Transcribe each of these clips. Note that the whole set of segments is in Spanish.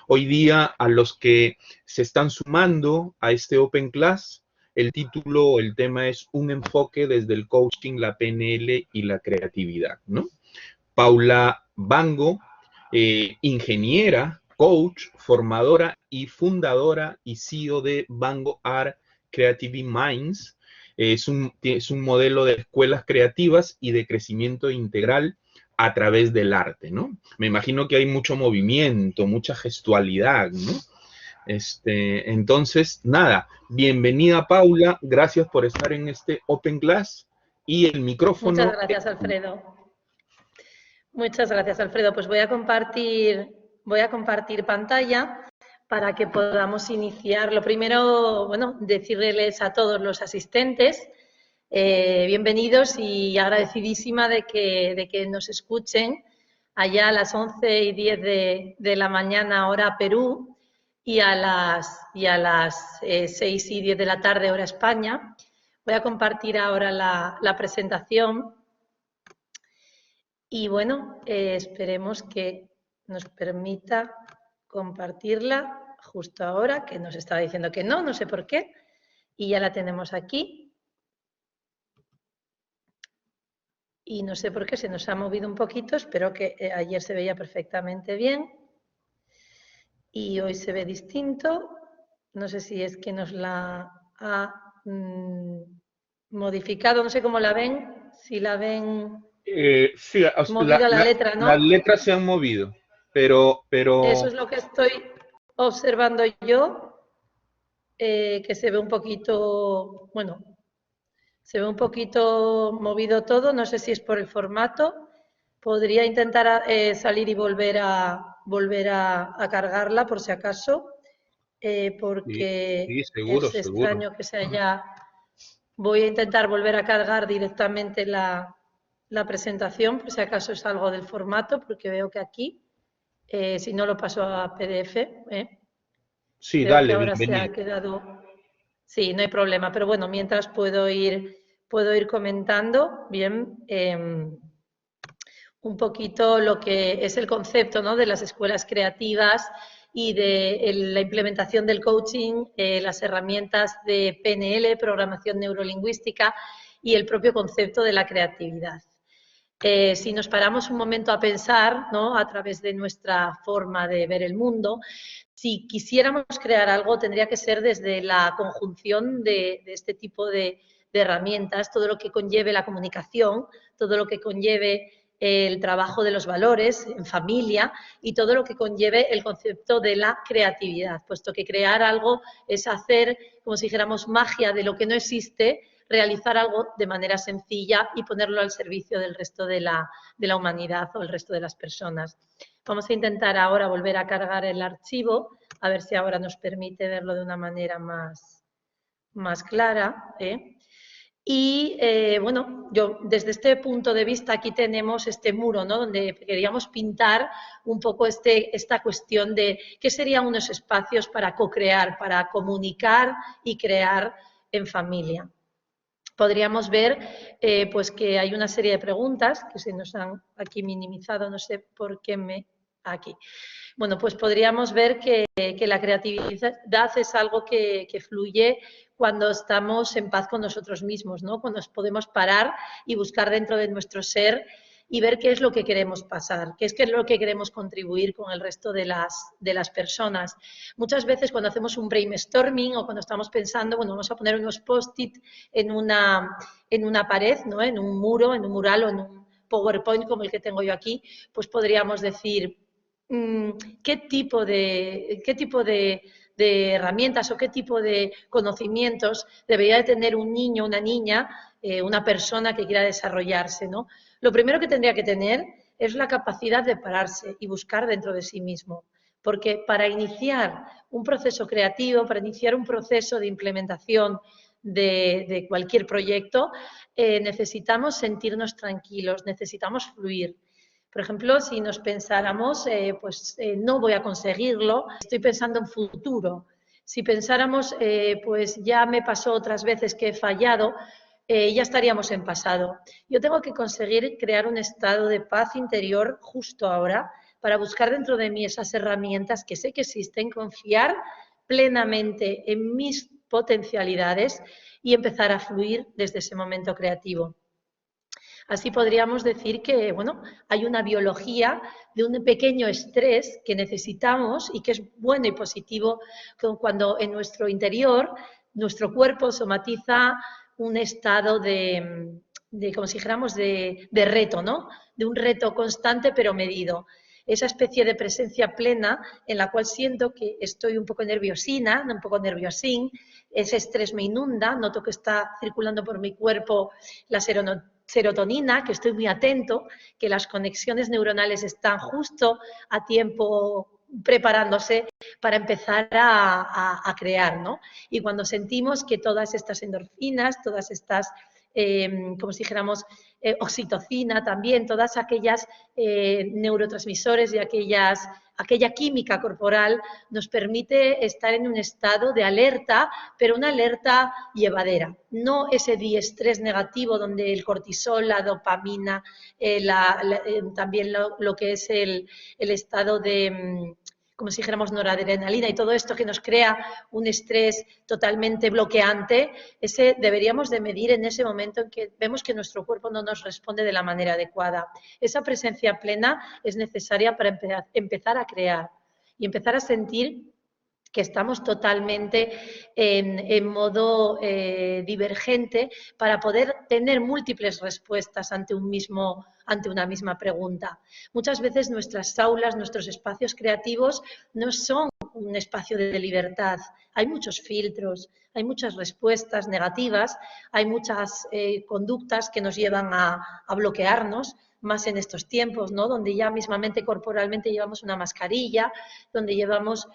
Hoy día, a los que se están sumando a este Open Class, el título, el tema es un enfoque desde el coaching, la PNL y la creatividad, ¿no? Paula Bango, ingeniera, coach, formadora y fundadora y CEO de Bango Art Creative Minds. Es un modelo de escuelas creativas y de crecimiento integral a través del arte, ¿no? Me imagino que hay mucho movimiento, mucha gestualidad, ¿no? Entonces, nada, bienvenida Paula, gracias por estar en este Open Class y el Muchas micrófono. gracias, Alfredo. Muchas gracias, Alfredo. Pues voy a compartir pantalla para que podamos iniciar. Lo primero, bueno, decirles a todos los asistentes bienvenidos y agradecidísima de que nos escuchen allá a las 11:10 de la mañana, hora Perú, y a las 6:10 de la tarde, hora España. Voy a compartir ahora la presentación. Y bueno, esperemos que nos permita compartirla justo ahora, que nos estaba diciendo que no sé por qué, y ya la tenemos aquí. Y no sé por qué se nos ha movido un poquito, espero que ayer se veía perfectamente bien y hoy se ve distinto. No sé si es que nos la ha modificado, no sé cómo la ven, si la ven Sí, movida la letra, las ¿no? letras se han movido, Eso pero es lo que estoy observando yo, que se ve un poquito, bueno, se ve un poquito movido todo, no sé si es por el formato. Podría intentar salir y volver a cargarla por si acaso, sí, porque sí, seguro, es seguro. extraño que se haya... Voy a intentar volver a cargar directamente la presentación, por si acaso es algo del formato, porque veo que aquí, si no lo paso a PDF, Sí, veo que dale, ahora se ha bienvenido. quedado... Sí, no hay problema, pero bueno, mientras puedo ir comentando bien un poquito lo que es el concepto, ¿no?, de las escuelas creativas y de la implementación del coaching, las herramientas de PNL, programación neurolingüística y el propio concepto de la creatividad. Si nos paramos un momento a pensar, ¿no?, a través de nuestra forma de ver el mundo, si quisiéramos crear algo tendría que ser desde la conjunción de este tipo de herramientas, todo lo que conlleve la comunicación, todo lo que conlleve el trabajo de los valores en familia y todo lo que conlleve el concepto de la creatividad, puesto que crear algo es hacer, como si dijéramos, magia de lo que no existe, realizar algo de manera sencilla y ponerlo al servicio del resto de la humanidad o el resto de las personas. Vamos a intentar ahora volver a cargar el archivo, a ver si ahora nos permite verlo de una manera más clara. Y bueno, yo desde este punto de vista aquí tenemos este muro, ¿no?, donde queríamos pintar un poco esta cuestión de qué serían unos espacios para co-crear, para comunicar y crear en familia. Podríamos ver pues que hay una serie de preguntas que se nos han aquí minimizado, no sé por qué aquí. Bueno, pues podríamos ver que la creatividad es algo que fluye cuando estamos en paz con nosotros mismos, ¿no?, cuando nos podemos parar y buscar dentro de nuestro ser y ver qué es lo que queremos pasar, qué es lo que queremos contribuir con el resto de las personas. Muchas veces cuando hacemos un brainstorming o cuando estamos pensando, bueno, vamos a poner unos post-it en una pared, ¿no?, en un muro, en un mural o en un PowerPoint como el que tengo yo aquí, pues podríamos decir qué tipo de herramientas o qué tipo de conocimientos debería de tener un niño, una niña, una persona que quiera desarrollarse, ¿no? Lo primero que tendría que tener es la capacidad de pararse y buscar dentro de sí mismo, porque para iniciar un proceso creativo, para iniciar un proceso de implementación de cualquier proyecto, necesitamos sentirnos tranquilos, necesitamos fluir. Por ejemplo, si nos pensáramos, no voy a conseguirlo, estoy pensando en futuro. Si pensáramos, pues ya me pasó otras veces que he fallado, ya estaríamos en pasado. Yo tengo que conseguir crear un estado de paz interior justo ahora, para buscar dentro de mí esas herramientas que sé que existen, confiar plenamente en mis potencialidades y empezar a fluir desde ese momento creativo. Así podríamos decir que, bueno, hay una biología de un pequeño estrés que necesitamos y que es bueno y positivo cuando en nuestro interior nuestro cuerpo somatiza un estado como si dijéramos, de reto, ¿no? De un reto constante pero medido. Esa especie de presencia plena en la cual siento que estoy un poco nerviosina, un poco nerviosín, ese estrés me inunda, noto que está circulando por mi cuerpo la serotonina, que estoy muy atento, que las conexiones neuronales están justo a tiempo preparándose para empezar a crear, ¿no? Y cuando sentimos que todas estas endorfinas, todas estas, como si dijéramos, oxitocina también, todas aquellas neurotransmisores y aquella química corporal nos permite estar en un estado de alerta, pero una alerta llevadera, no ese diestrés negativo donde el cortisol, la dopamina, también lo que es el estado de, como si dijéramos, noradrenalina y todo esto que nos crea un estrés totalmente bloqueante, ese deberíamos de medir en ese momento en que vemos que nuestro cuerpo no nos responde de la manera adecuada. Esa presencia plena es necesaria para empezar a crear y empezar a sentir que estamos totalmente en modo divergente para poder tener múltiples respuestas ante una misma pregunta. Muchas veces nuestras aulas, nuestros espacios creativos no son un espacio de libertad. Hay muchos filtros, hay muchas respuestas negativas, hay muchas conductas que nos llevan a bloquearnos, más en estos tiempos, ¿no? Donde ya mismamente corporalmente llevamos una mascarilla, donde llevamos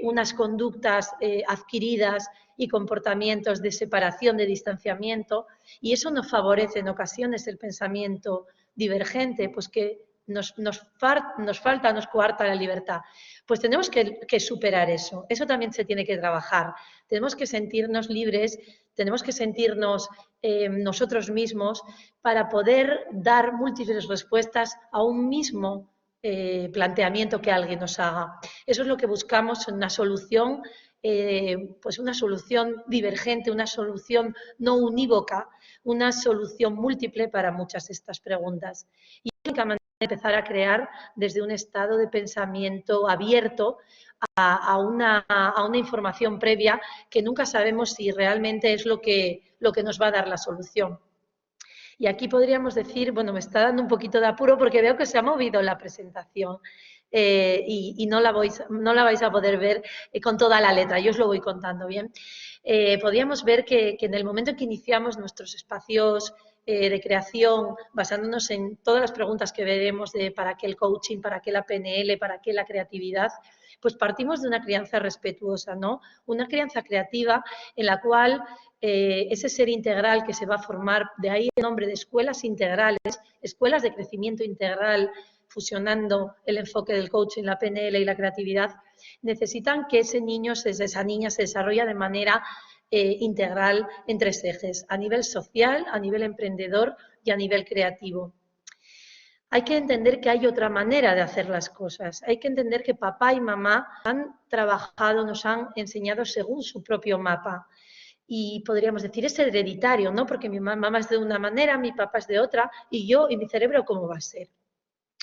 unas conductas adquiridas y comportamientos de separación, de distanciamiento, y eso nos favorece en ocasiones el pensamiento divergente, pues que nos falta, nos coarta la libertad. Pues tenemos que superar eso. Eso también se tiene que trabajar. Tenemos que sentirnos libres, tenemos que sentirnos nosotros mismos para poder dar múltiples respuestas a un mismo planteamiento que alguien nos haga. Eso es lo que buscamos, una solución, pues una solución divergente, una solución no unívoca, una solución múltiple para muchas de estas preguntas. Y la única manera de empezar a crear desde un estado de pensamiento abierto a una información previa que nunca sabemos si realmente es lo que nos va a dar la solución. Y aquí podríamos decir, bueno, me está dando un poquito de apuro porque veo que se ha movido la presentación y no la vais a poder ver con toda la letra, yo os lo voy contando bien. Podríamos ver que en el momento en que iniciamos nuestros espacios de creación, basándonos en todas las preguntas que veremos de para qué el coaching, para qué la PNL, para qué la creatividad, pues partimos de una crianza respetuosa, ¿no? Una crianza creativa en la cual ese ser integral que se va a formar, de ahí el nombre de escuelas integrales, escuelas de crecimiento integral, fusionando el enfoque del coaching, la PNL y la creatividad, necesitan que ese niño, esa niña se desarrolle de manera integral en tres ejes, a nivel social, a nivel emprendedor y a nivel creativo. Hay que entender que hay otra manera de hacer las cosas. Hay que entender que papá y mamá han trabajado, nos han enseñado según su propio mapa. Y podríamos decir, es hereditario, ¿no? Porque mi mamá es de una manera, mi papá es de otra, y yo y mi cerebro, ¿cómo va a ser?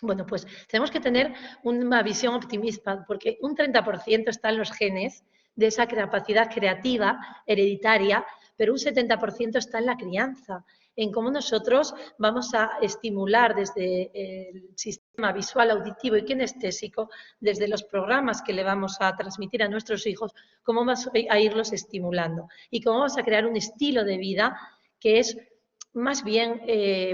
Bueno, pues tenemos que tener una visión optimista, porque un 30% está en los genes de esa capacidad creativa hereditaria, pero un 70% está en la crianza, en cómo nosotros vamos a estimular desde el sistema visual, auditivo y kinestésico, desde los programas que le vamos a transmitir a nuestros hijos, cómo vamos a irlos estimulando y cómo vamos a crear un estilo de vida que es más bien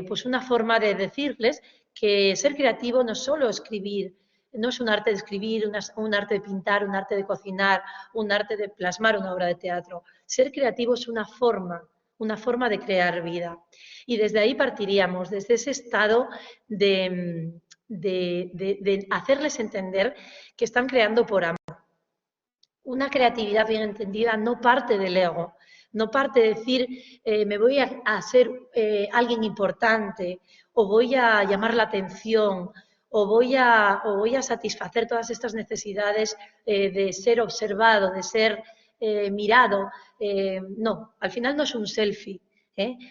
pues una forma de decirles que ser creativo no es solo escribir, no es un arte de escribir, un arte de pintar, un arte de cocinar, un arte de plasmar una obra de teatro. Ser creativo es una forma de crear vida. Y desde ahí partiríamos, desde ese estado de hacerles entender que están creando por amor. Una creatividad bien entendida no parte del ego, no parte de decir me voy a ser alguien importante o voy a llamar la atención o voy a satisfacer todas estas necesidades de ser observado, de ser mirado. No, al final no es un selfie.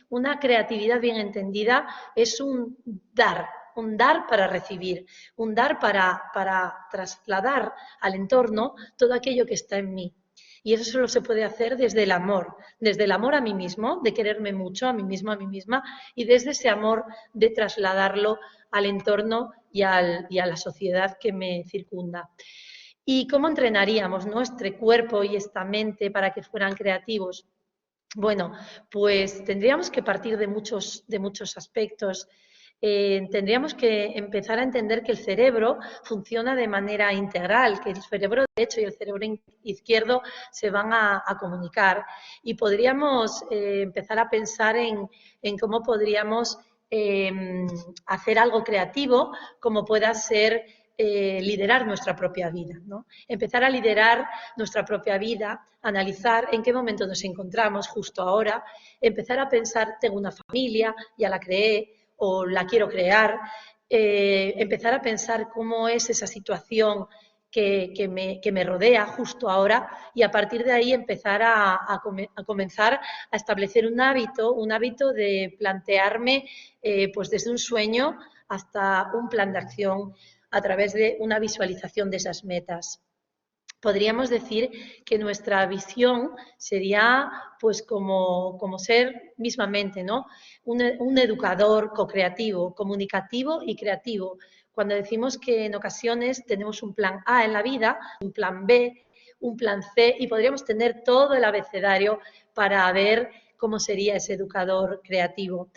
Una creatividad bien entendida es un dar para recibir, un dar para trasladar al entorno todo aquello que está en mí. Y eso solo se puede hacer desde el amor a mí mismo, de quererme mucho a mí mismo, a mí misma, y desde ese amor de trasladarlo al entorno y a la sociedad que me circunda. ¿Y cómo entrenaríamos nuestro cuerpo y esta mente para que fueran creativos? Bueno, pues tendríamos que partir de muchos aspectos. Tendríamos que empezar a entender que el cerebro funciona de manera integral, que el cerebro derecho y el cerebro izquierdo se van a comunicar. Y podríamos empezar a pensar en cómo podríamos hacer algo creativo, como pueda ser liderar nuestra propia vida, ¿no? Empezar a liderar nuestra propia vida, analizar en qué momento nos encontramos justo ahora, empezar a pensar, tengo una familia, ya la creé o la quiero crear, empezar a pensar cómo es esa situación que me rodea justo ahora y a partir de ahí empezar a comenzar a establecer un hábito de plantearme pues desde un sueño hasta un plan de acción a través de una visualización de esas metas. Podríamos decir que nuestra visión sería pues como ser mismamente, ¿no? Un educador co-creativo, comunicativo y creativo. Cuando decimos que en ocasiones tenemos un plan A en la vida, un plan B, un plan C y podríamos tener todo el abecedario para ver cómo sería ese educador creativo.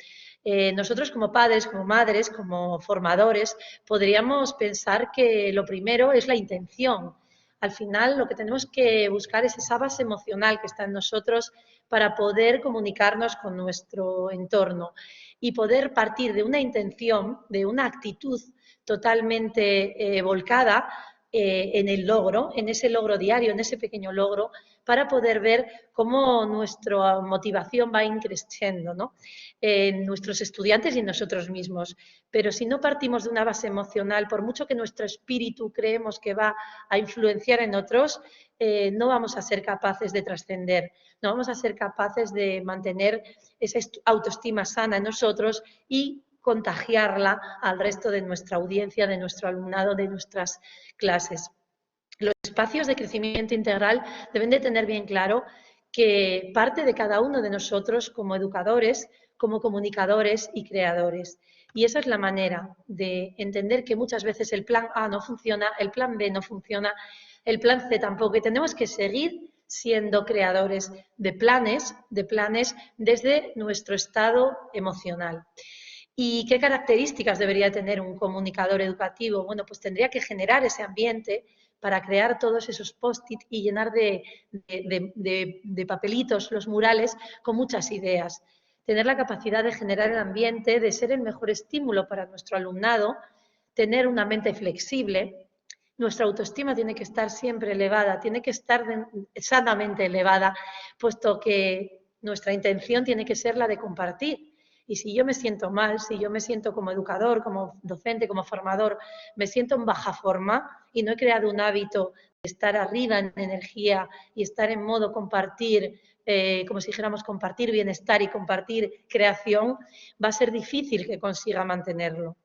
Nosotros como padres, como madres, como formadores, podríamos pensar que lo primero es la intención. Al final lo que tenemos que buscar es esa base emocional que está en nosotros para poder comunicarnos con nuestro entorno y poder partir de una intención, de una actitud totalmente volcada en el logro, en ese logro diario, en ese pequeño logro, para poder ver cómo nuestra motivación va increciendo, ¿no? En nuestros estudiantes y en nosotros mismos. Pero si no partimos de una base emocional, por mucho que nuestro espíritu creemos que va a influenciar en otros, no vamos a ser capaces de trascender, no vamos a ser capaces de mantener esa autoestima sana en nosotros y contagiarla al resto de nuestra audiencia, de nuestro alumnado, de nuestras clases. Los espacios de crecimiento integral deben de tener bien claro que parte de cada uno de nosotros como educadores, como comunicadores y creadores. Y esa es la manera de entender que muchas veces el plan A no funciona, el plan B no funciona, el plan C tampoco. Y tenemos que seguir siendo creadores de planes desde nuestro estado emocional. ¿Y qué características debería tener un comunicador educativo? Bueno, pues tendría que generar ese ambiente para crear todos esos post-it y llenar de papelitos los murales con muchas ideas. Tener la capacidad de generar el ambiente, de ser el mejor estímulo para nuestro alumnado, tener una mente flexible. Nuestra autoestima tiene que estar siempre elevada, tiene que estar sanamente elevada, puesto que nuestra intención tiene que ser la de compartir. Y si yo me siento mal, si yo me siento como educador, como docente, como formador, me siento en baja forma y no he creado un hábito de estar arriba en energía y estar en modo compartir, como si dijéramos compartir bienestar y compartir creación, va a ser difícil que consiga mantenerlo.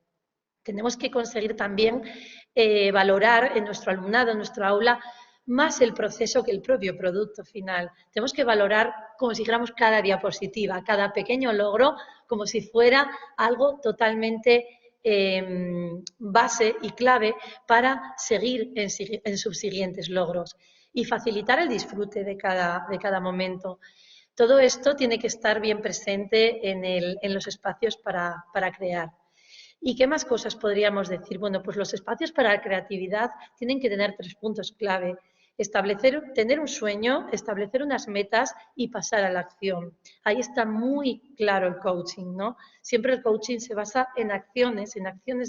Tenemos que conseguir también valorar en nuestro alumnado, en nuestro aula, más el proceso que el propio producto final. Tenemos que valorar como si dijéramos cada diapositiva, cada pequeño logro, como si fuera algo totalmente base y clave para seguir en subsiguientes logros y facilitar el disfrute de cada momento. Todo esto tiene que estar bien presente en los espacios para crear. ¿Y qué más cosas podríamos decir? Bueno, pues los espacios para la creatividad tienen que tener 3 puntos clave. Tener un sueño, establecer unas metas y pasar a la acción. Ahí está muy claro el coaching, ¿no? Siempre el coaching se basa en acciones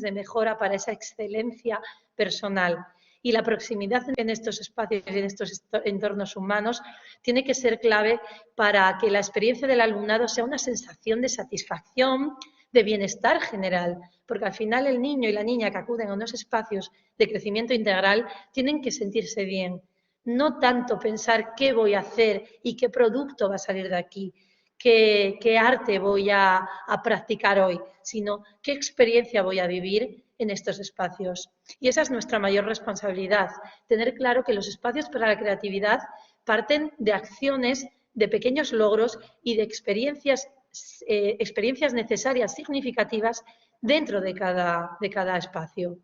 de mejora para esa excelencia personal. Y la proximidad en estos espacios y en estos entornos humanos tiene que ser clave para que la experiencia del alumnado sea una sensación de satisfacción, de bienestar general, porque al final el niño y la niña que acuden a unos espacios de crecimiento integral tienen que sentirse bien, no tanto pensar qué voy a hacer y qué producto va a salir de aquí, qué arte voy a practicar hoy, sino qué experiencia voy a vivir en estos espacios. Y esa es nuestra mayor responsabilidad, tener claro que los espacios para la creatividad parten de acciones, de pequeños logros y de experiencias necesarias, significativas, dentro de cada espacio.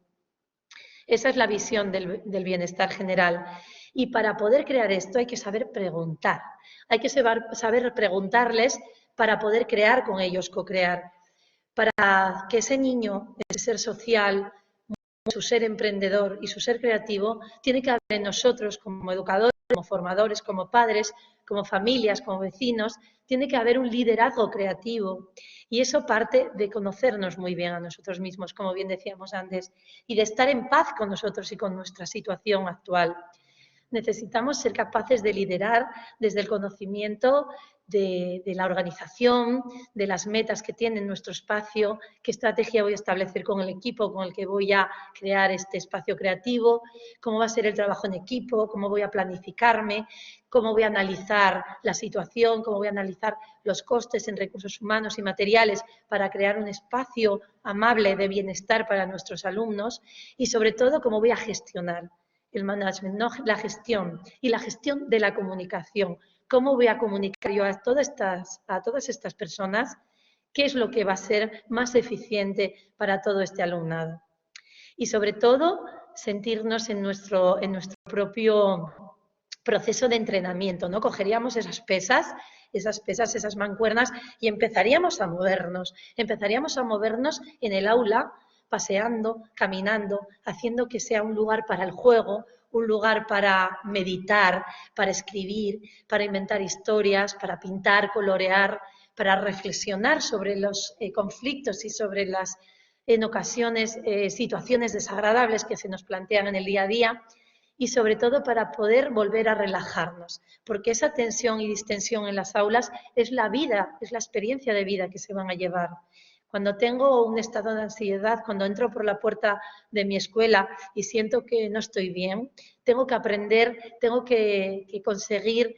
Esa es la visión del bienestar general. Y para poder crear esto hay que saber preguntar. Hay que saber preguntarles para poder crear con ellos, co-crear. Para que ese niño, ese ser social, su ser emprendedor y su ser creativo, tiene que haber en nosotros como educadores, como formadores, como padres, como familias, como vecinos, tiene que haber un liderazgo creativo. Y eso parte de conocernos muy bien a nosotros mismos, como bien decíamos antes, y de estar en paz con nosotros y con nuestra situación actual. Necesitamos ser capaces de liderar desde el conocimiento de la organización, de las metas que tiene nuestro espacio, qué estrategia voy a establecer con el equipo con el que voy a crear este espacio creativo, cómo va a ser el trabajo en equipo, cómo voy a planificarme, cómo voy a analizar la situación, cómo voy a analizar los costes en recursos humanos y materiales para crear un espacio amable de bienestar para nuestros alumnos y, sobre todo, cómo voy a gestionar el management, no la gestión, y la gestión de la comunicación. ¿Cómo voy a comunicar yo a todas estas personas qué es lo que va a ser más eficiente para todo este alumnado? Y sobre todo, sentirnos en nuestro propio proceso de entrenamiento, ¿no? Cogeríamos esas mancuernas y empezaríamos a movernos en el aula, paseando, caminando, haciendo que sea un lugar para el juego, un lugar para meditar, para escribir, para inventar historias, para pintar, colorear, para reflexionar sobre los conflictos y sobre las, en ocasiones, situaciones desagradables que se nos plantean en el día a día, y sobre todo para poder volver a relajarnos, porque esa tensión y distensión en las aulas es la vida, es la experiencia de vida que se van a llevar. Cuando tengo un estado de ansiedad, cuando entro por la puerta de mi escuela y siento que no estoy bien, tengo que aprender, tengo que conseguir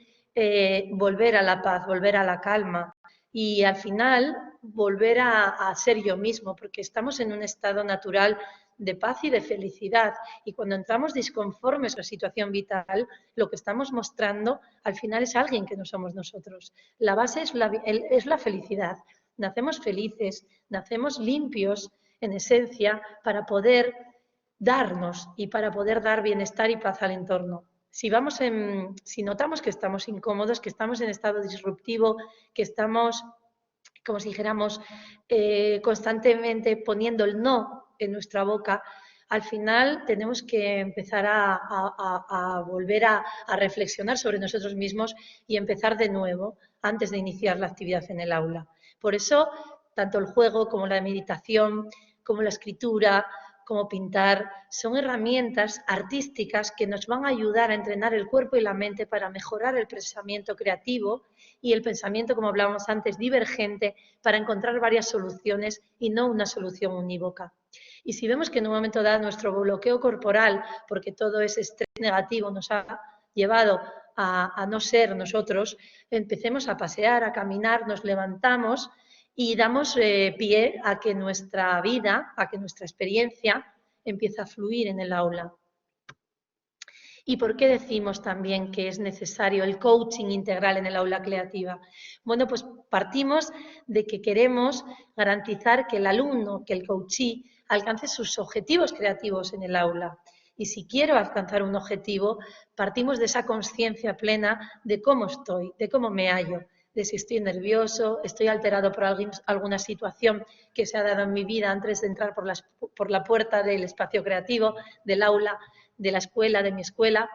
volver a la paz, volver a la calma y al final volver a ser yo mismo, porque estamos en un estado natural de paz y de felicidad. Y cuando entramos disconformes con la situación vital, lo que estamos mostrando al final es alguien que no somos nosotros. La base es la felicidad. Nacemos felices, nacemos limpios en esencia para poder darnos y para poder dar bienestar y paz al entorno. Si notamos que estamos incómodos, que estamos en estado disruptivo, que estamos, como si dijéramos, constantemente poniendo el no en nuestra boca, al final tenemos que empezar a volver a reflexionar sobre nosotros mismos y empezar de nuevo antes de iniciar la actividad en el aula. Por eso, tanto el juego como la meditación, como la escritura, como pintar, son herramientas artísticas que nos van a ayudar a entrenar el cuerpo y la mente para mejorar el pensamiento creativo y el pensamiento, como hablábamos antes, divergente, para encontrar varias soluciones y no una solución unívoca. Y si vemos que en un momento dado nuestro bloqueo corporal, porque todo ese estrés negativo nos ha llevado a no ser nosotros, empecemos a pasear, a caminar, nos levantamos y damos pie a que nuestra vida, a que nuestra experiencia empiece a fluir en el aula. ¿Y por qué decimos también que es necesario el coaching integral en el aula creativa? Bueno, pues partimos de que queremos garantizar que el alumno, que el coachee, alcance sus objetivos creativos en el aula. Y si quiero alcanzar un objetivo, partimos de esa conciencia plena de cómo estoy, de cómo me hallo, de si estoy nervioso, estoy alterado por alguna situación que se ha dado en mi vida antes de entrar por la puerta del espacio creativo, del aula, de la escuela, de mi escuela,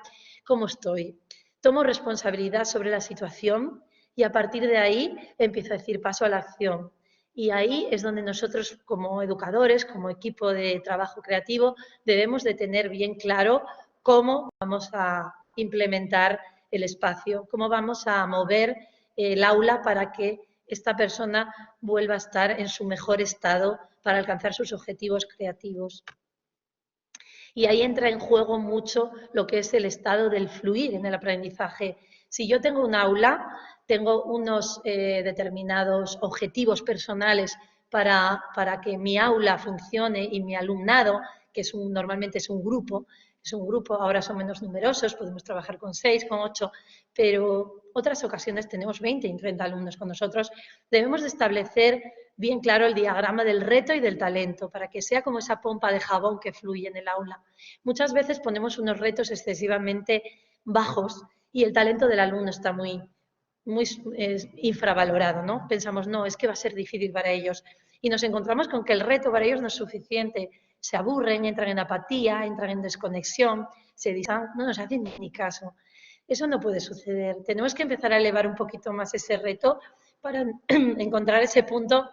cómo estoy. Tomo responsabilidad sobre la situación y a partir de ahí empiezo a decir paso a la acción. Y ahí es donde nosotros como educadores, como equipo de trabajo creativo, debemos de tener bien claro cómo vamos a implementar el espacio, cómo vamos a mover el aula para que esta persona vuelva a estar en su mejor estado para alcanzar sus objetivos creativos. Y ahí entra en juego mucho lo que es el estado del fluir en el aprendizaje. Si yo tengo un aula, tengo unos determinados objetivos personales para que mi aula funcione y mi alumnado, que normalmente es un grupo, ahora son menos numerosos, podemos trabajar con 6, con 8, pero otras ocasiones tenemos 20 y 30 alumnos con nosotros. Debemos de establecer bien claro el diagrama del reto y del talento, para que sea como esa pompa de jabón que fluye en el aula. Muchas veces ponemos unos retos excesivamente bajos y el talento del alumno está muy infravalorado, ¿no? Pensamos, no, es que va a ser difícil para ellos. Y nos encontramos con que el reto para ellos no es suficiente. Se aburren, entran en apatía, entran en desconexión, se dicen, no nos hacen ni caso. Eso no puede suceder. Tenemos que empezar a elevar un poquito más ese reto para encontrar ese punto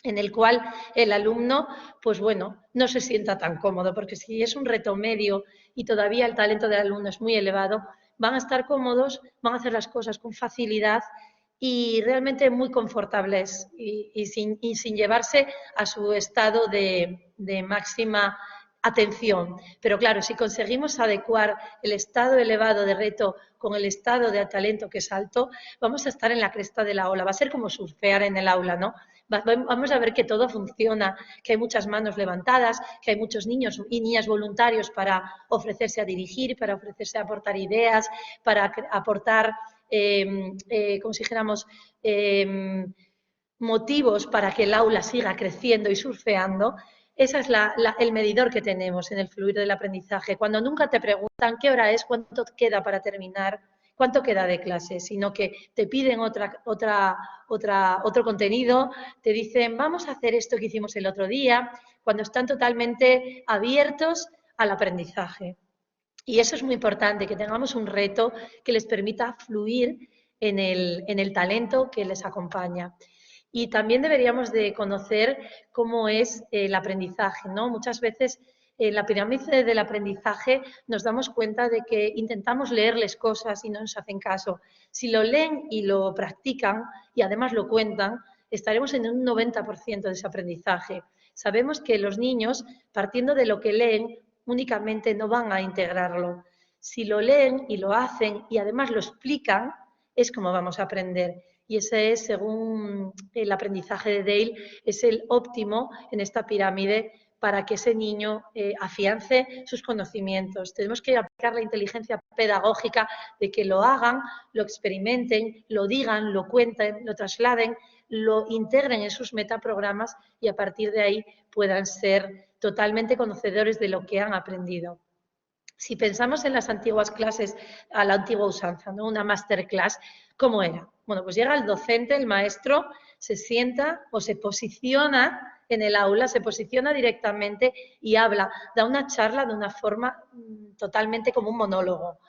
en el cual el alumno, pues bueno, no se sienta tan cómodo, porque si es un reto medio y todavía el talento del alumno es muy elevado, van a estar cómodos, van a hacer las cosas con facilidad y realmente muy confortables y sin llevarse a su estado de máxima atención. Pero claro, si conseguimos adecuar el estado elevado de reto con el estado de talento que es alto, vamos a estar en la cresta de la ola. Va a ser como surfear en el aula, ¿no? Vamos a ver que todo funciona, que hay muchas manos levantadas, que hay muchos niños y niñas voluntarios para ofrecerse a dirigir, para ofrecerse a aportar ideas, para aportar, como si dijéramos, motivos para que el aula siga creciendo y surfeando. Ese es el medidor que tenemos en el fluir del aprendizaje. Cuando nunca te preguntan qué hora es, cuánto queda para terminar, cuánto queda de clase, sino que te piden otro contenido, te dicen, vamos a hacer esto que hicimos el otro día, cuando están totalmente abiertos al aprendizaje. Y eso es muy importante, que tengamos un reto que les permita fluir en el talento que les acompaña. Y también deberíamos de conocer cómo es el aprendizaje, ¿no? Muchas veces en la pirámide del aprendizaje nos damos cuenta de que intentamos leerles cosas y no nos hacen caso. Si lo leen y lo practican y además lo cuentan, estaremos en un 90% de ese aprendizaje. Sabemos que los niños, partiendo de lo que leen, únicamente no van a integrarlo. Si lo leen y lo hacen y además lo explican, es como vamos a aprender. Y ese es, según el aprendizaje de Dale, es el óptimo en esta pirámide para que ese niño afiance sus conocimientos. Tenemos que aplicar la inteligencia pedagógica de que lo hagan, lo experimenten, lo digan, lo cuenten, lo trasladen, lo integren en sus metaprogramas y a partir de ahí puedan ser totalmente conocedores de lo que han aprendido. Si pensamos en las antiguas clases, a la antigua usanza, ¿no? Una masterclass, ¿cómo era? Bueno, pues llega el docente, el maestro, se sienta o se posiciona en el aula, se posiciona directamente y habla, da una charla de una forma totalmente como un monólogo.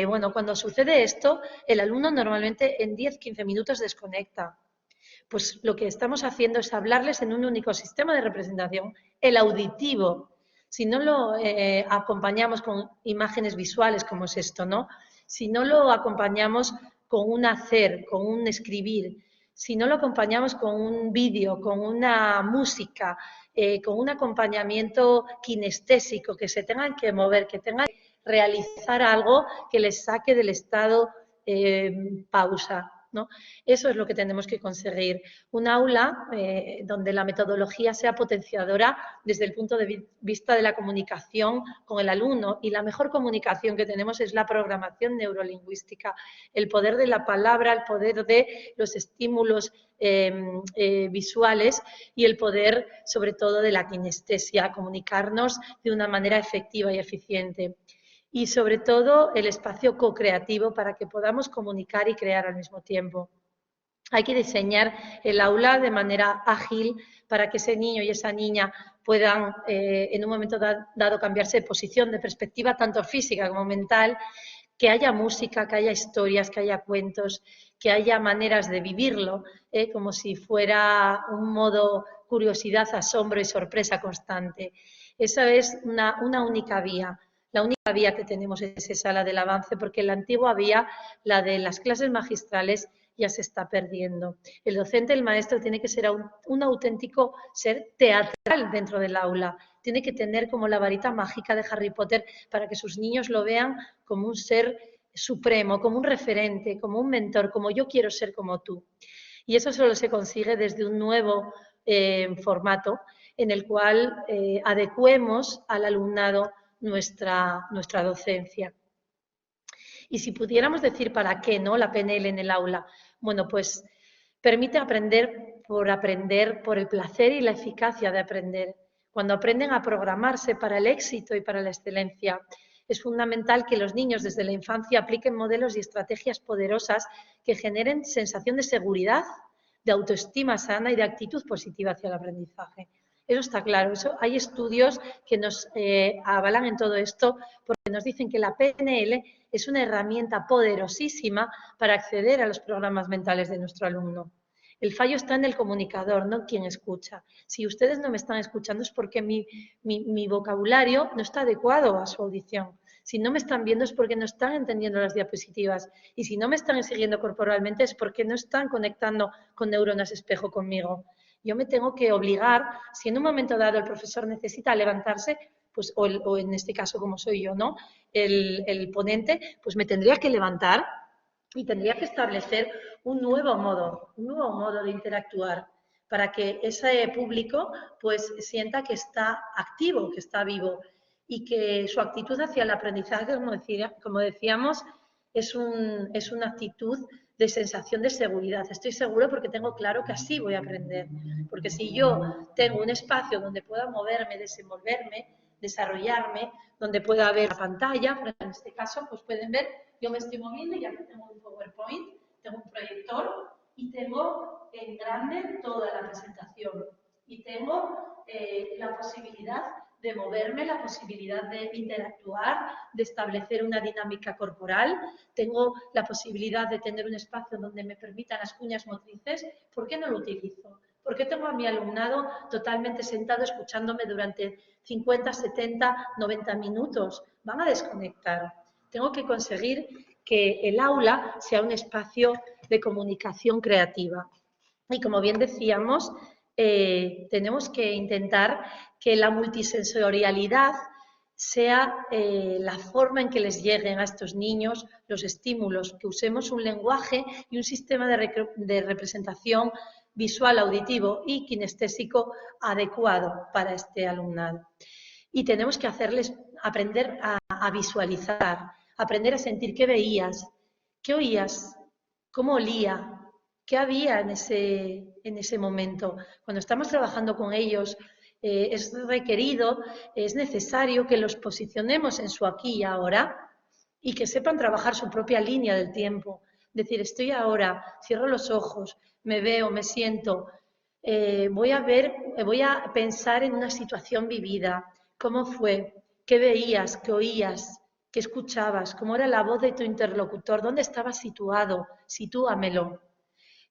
Bueno, cuando sucede esto, el alumno normalmente en 10-15 minutos desconecta. Pues lo que estamos haciendo es hablarles en un único sistema de representación, el auditivo. Si no lo acompañamos con imágenes visuales como es esto, ¿no? Si no lo acompañamos con un hacer, con un escribir, si no lo acompañamos con un vídeo, con una música, con un acompañamiento kinestésico, que se tengan que mover, que tengan que realizar algo que les saque del estado pausa, ¿no? Eso es lo que tenemos que conseguir. Un aula donde la metodología sea potenciadora desde el punto de vista de la comunicación con el alumno, y la mejor comunicación que tenemos es la programación neurolingüística, el poder de la palabra, el poder de los estímulos visuales y el poder, sobre todo, de la kinestesia, comunicarnos de una manera efectiva y eficiente. Y sobre todo el espacio co-creativo para que podamos comunicar y crear al mismo tiempo. Hay que diseñar el aula de manera ágil para que ese niño y esa niña puedan en un momento dado cambiarse de posición, de perspectiva, tanto física como mental, que haya música, que haya historias, que haya cuentos, que haya maneras de vivirlo, como si fuera un modo curiosidad, asombro y sorpresa constante. Esa es una única vía. La única vía que tenemos es esa, la del avance, porque en la antigua vía, la de las clases magistrales, ya se está perdiendo. El docente, el maestro, tiene que ser un auténtico ser teatral dentro del aula. Tiene que tener como la varita mágica de Harry Potter para que sus niños lo vean como un ser supremo, como un referente, como un mentor, como yo quiero ser como tú. Y eso solo se consigue desde un nuevo formato en el cual adecuemos al alumnado nuestra docencia. Y si pudiéramos decir para qué, ¿no?, la PNL en el aula, bueno, pues permite aprender por el placer y la eficacia de aprender. Cuando aprenden a programarse para el éxito y para la excelencia, es fundamental que los niños desde la infancia apliquen modelos y estrategias poderosas que generen sensación de seguridad, de autoestima sana y de actitud positiva hacia el aprendizaje. Eso está claro. Hay estudios que nos avalan en todo esto porque nos dicen que la PNL es una herramienta poderosísima para acceder a los programas mentales de nuestro alumno. El fallo está en el comunicador, no en quien escucha. Si ustedes no me están escuchando es porque mi vocabulario no está adecuado a su audición. Si no me están viendo es porque no están entendiendo las diapositivas. Y si no me están siguiendo corporalmente es porque no están conectando con neuronas espejo conmigo. Yo me tengo que obligar, si en un momento dado el profesor necesita levantarse, pues, o en este caso como soy yo, ¿no?, el ponente, pues me tendría que levantar y tendría que establecer un nuevo modo de interactuar para que ese público pues sienta que está activo, que está vivo y que su actitud hacia el aprendizaje, como decíamos, es una actitud de sensación de seguridad. Estoy seguro porque tengo claro que así voy a aprender. Porque si yo tengo un espacio donde pueda moverme, desenvolverme, desarrollarme, donde pueda ver la pantalla, en este caso, pues pueden ver, yo me estoy moviendo y aquí tengo un PowerPoint, tengo un proyector y tengo en grande toda la presentación. Y tengo la posibilidad de moverme, la posibilidad de interactuar, de establecer una dinámica corporal, tengo la posibilidad de tener un espacio donde me permitan las cuñas motrices. ¿Por qué no lo utilizo? ¿Por qué tengo a mi alumnado totalmente sentado escuchándome durante 50, 70, 90 minutos? Van a desconectar. Tengo que conseguir que el aula sea un espacio de comunicación creativa. Y como bien decíamos, tenemos que intentar que la multisensorialidad sea la forma en que les lleguen a estos niños los estímulos, que usemos un lenguaje y un sistema de representación visual, auditivo y kinestésico adecuado para este alumnado. Y tenemos que hacerles aprender a visualizar, aprender a sentir qué veías, qué oías, cómo olía, qué había en ese momento. Cuando estamos trabajando con ellos, es requerido, es necesario que los posicionemos en su aquí y ahora y que sepan trabajar su propia línea del tiempo. Decir, estoy ahora, cierro los ojos, me veo, me siento, voy a pensar en una situación vivida, cómo fue, qué veías, qué oías, qué escuchabas, cómo era la voz de tu interlocutor, dónde estabas situado, sitúamelo.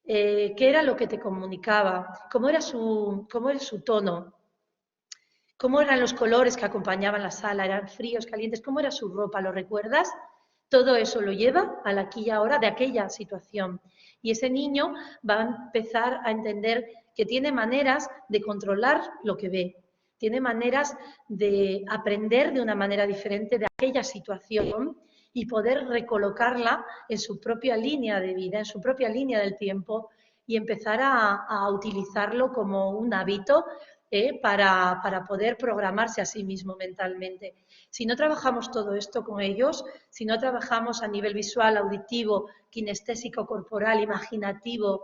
¿Qué era lo que te comunicaba? ¿Cómo era su tono? ¿Cómo eran los colores que acompañaban la sala? ¿Eran fríos, calientes? ¿Cómo era su ropa? ¿Lo recuerdas? Todo eso lo lleva al aquí y ahora de aquella situación. Y ese niño va a empezar a entender que tiene maneras de controlar lo que ve, tiene maneras de aprender de una manera diferente de aquella situación y poder recolocarla en su propia línea de vida, en su propia línea del tiempo y empezar a utilizarlo como un hábito para poder programarse a sí mismo mentalmente. Si no trabajamos todo esto con ellos, si no trabajamos a nivel visual, auditivo, kinestésico, corporal, imaginativo,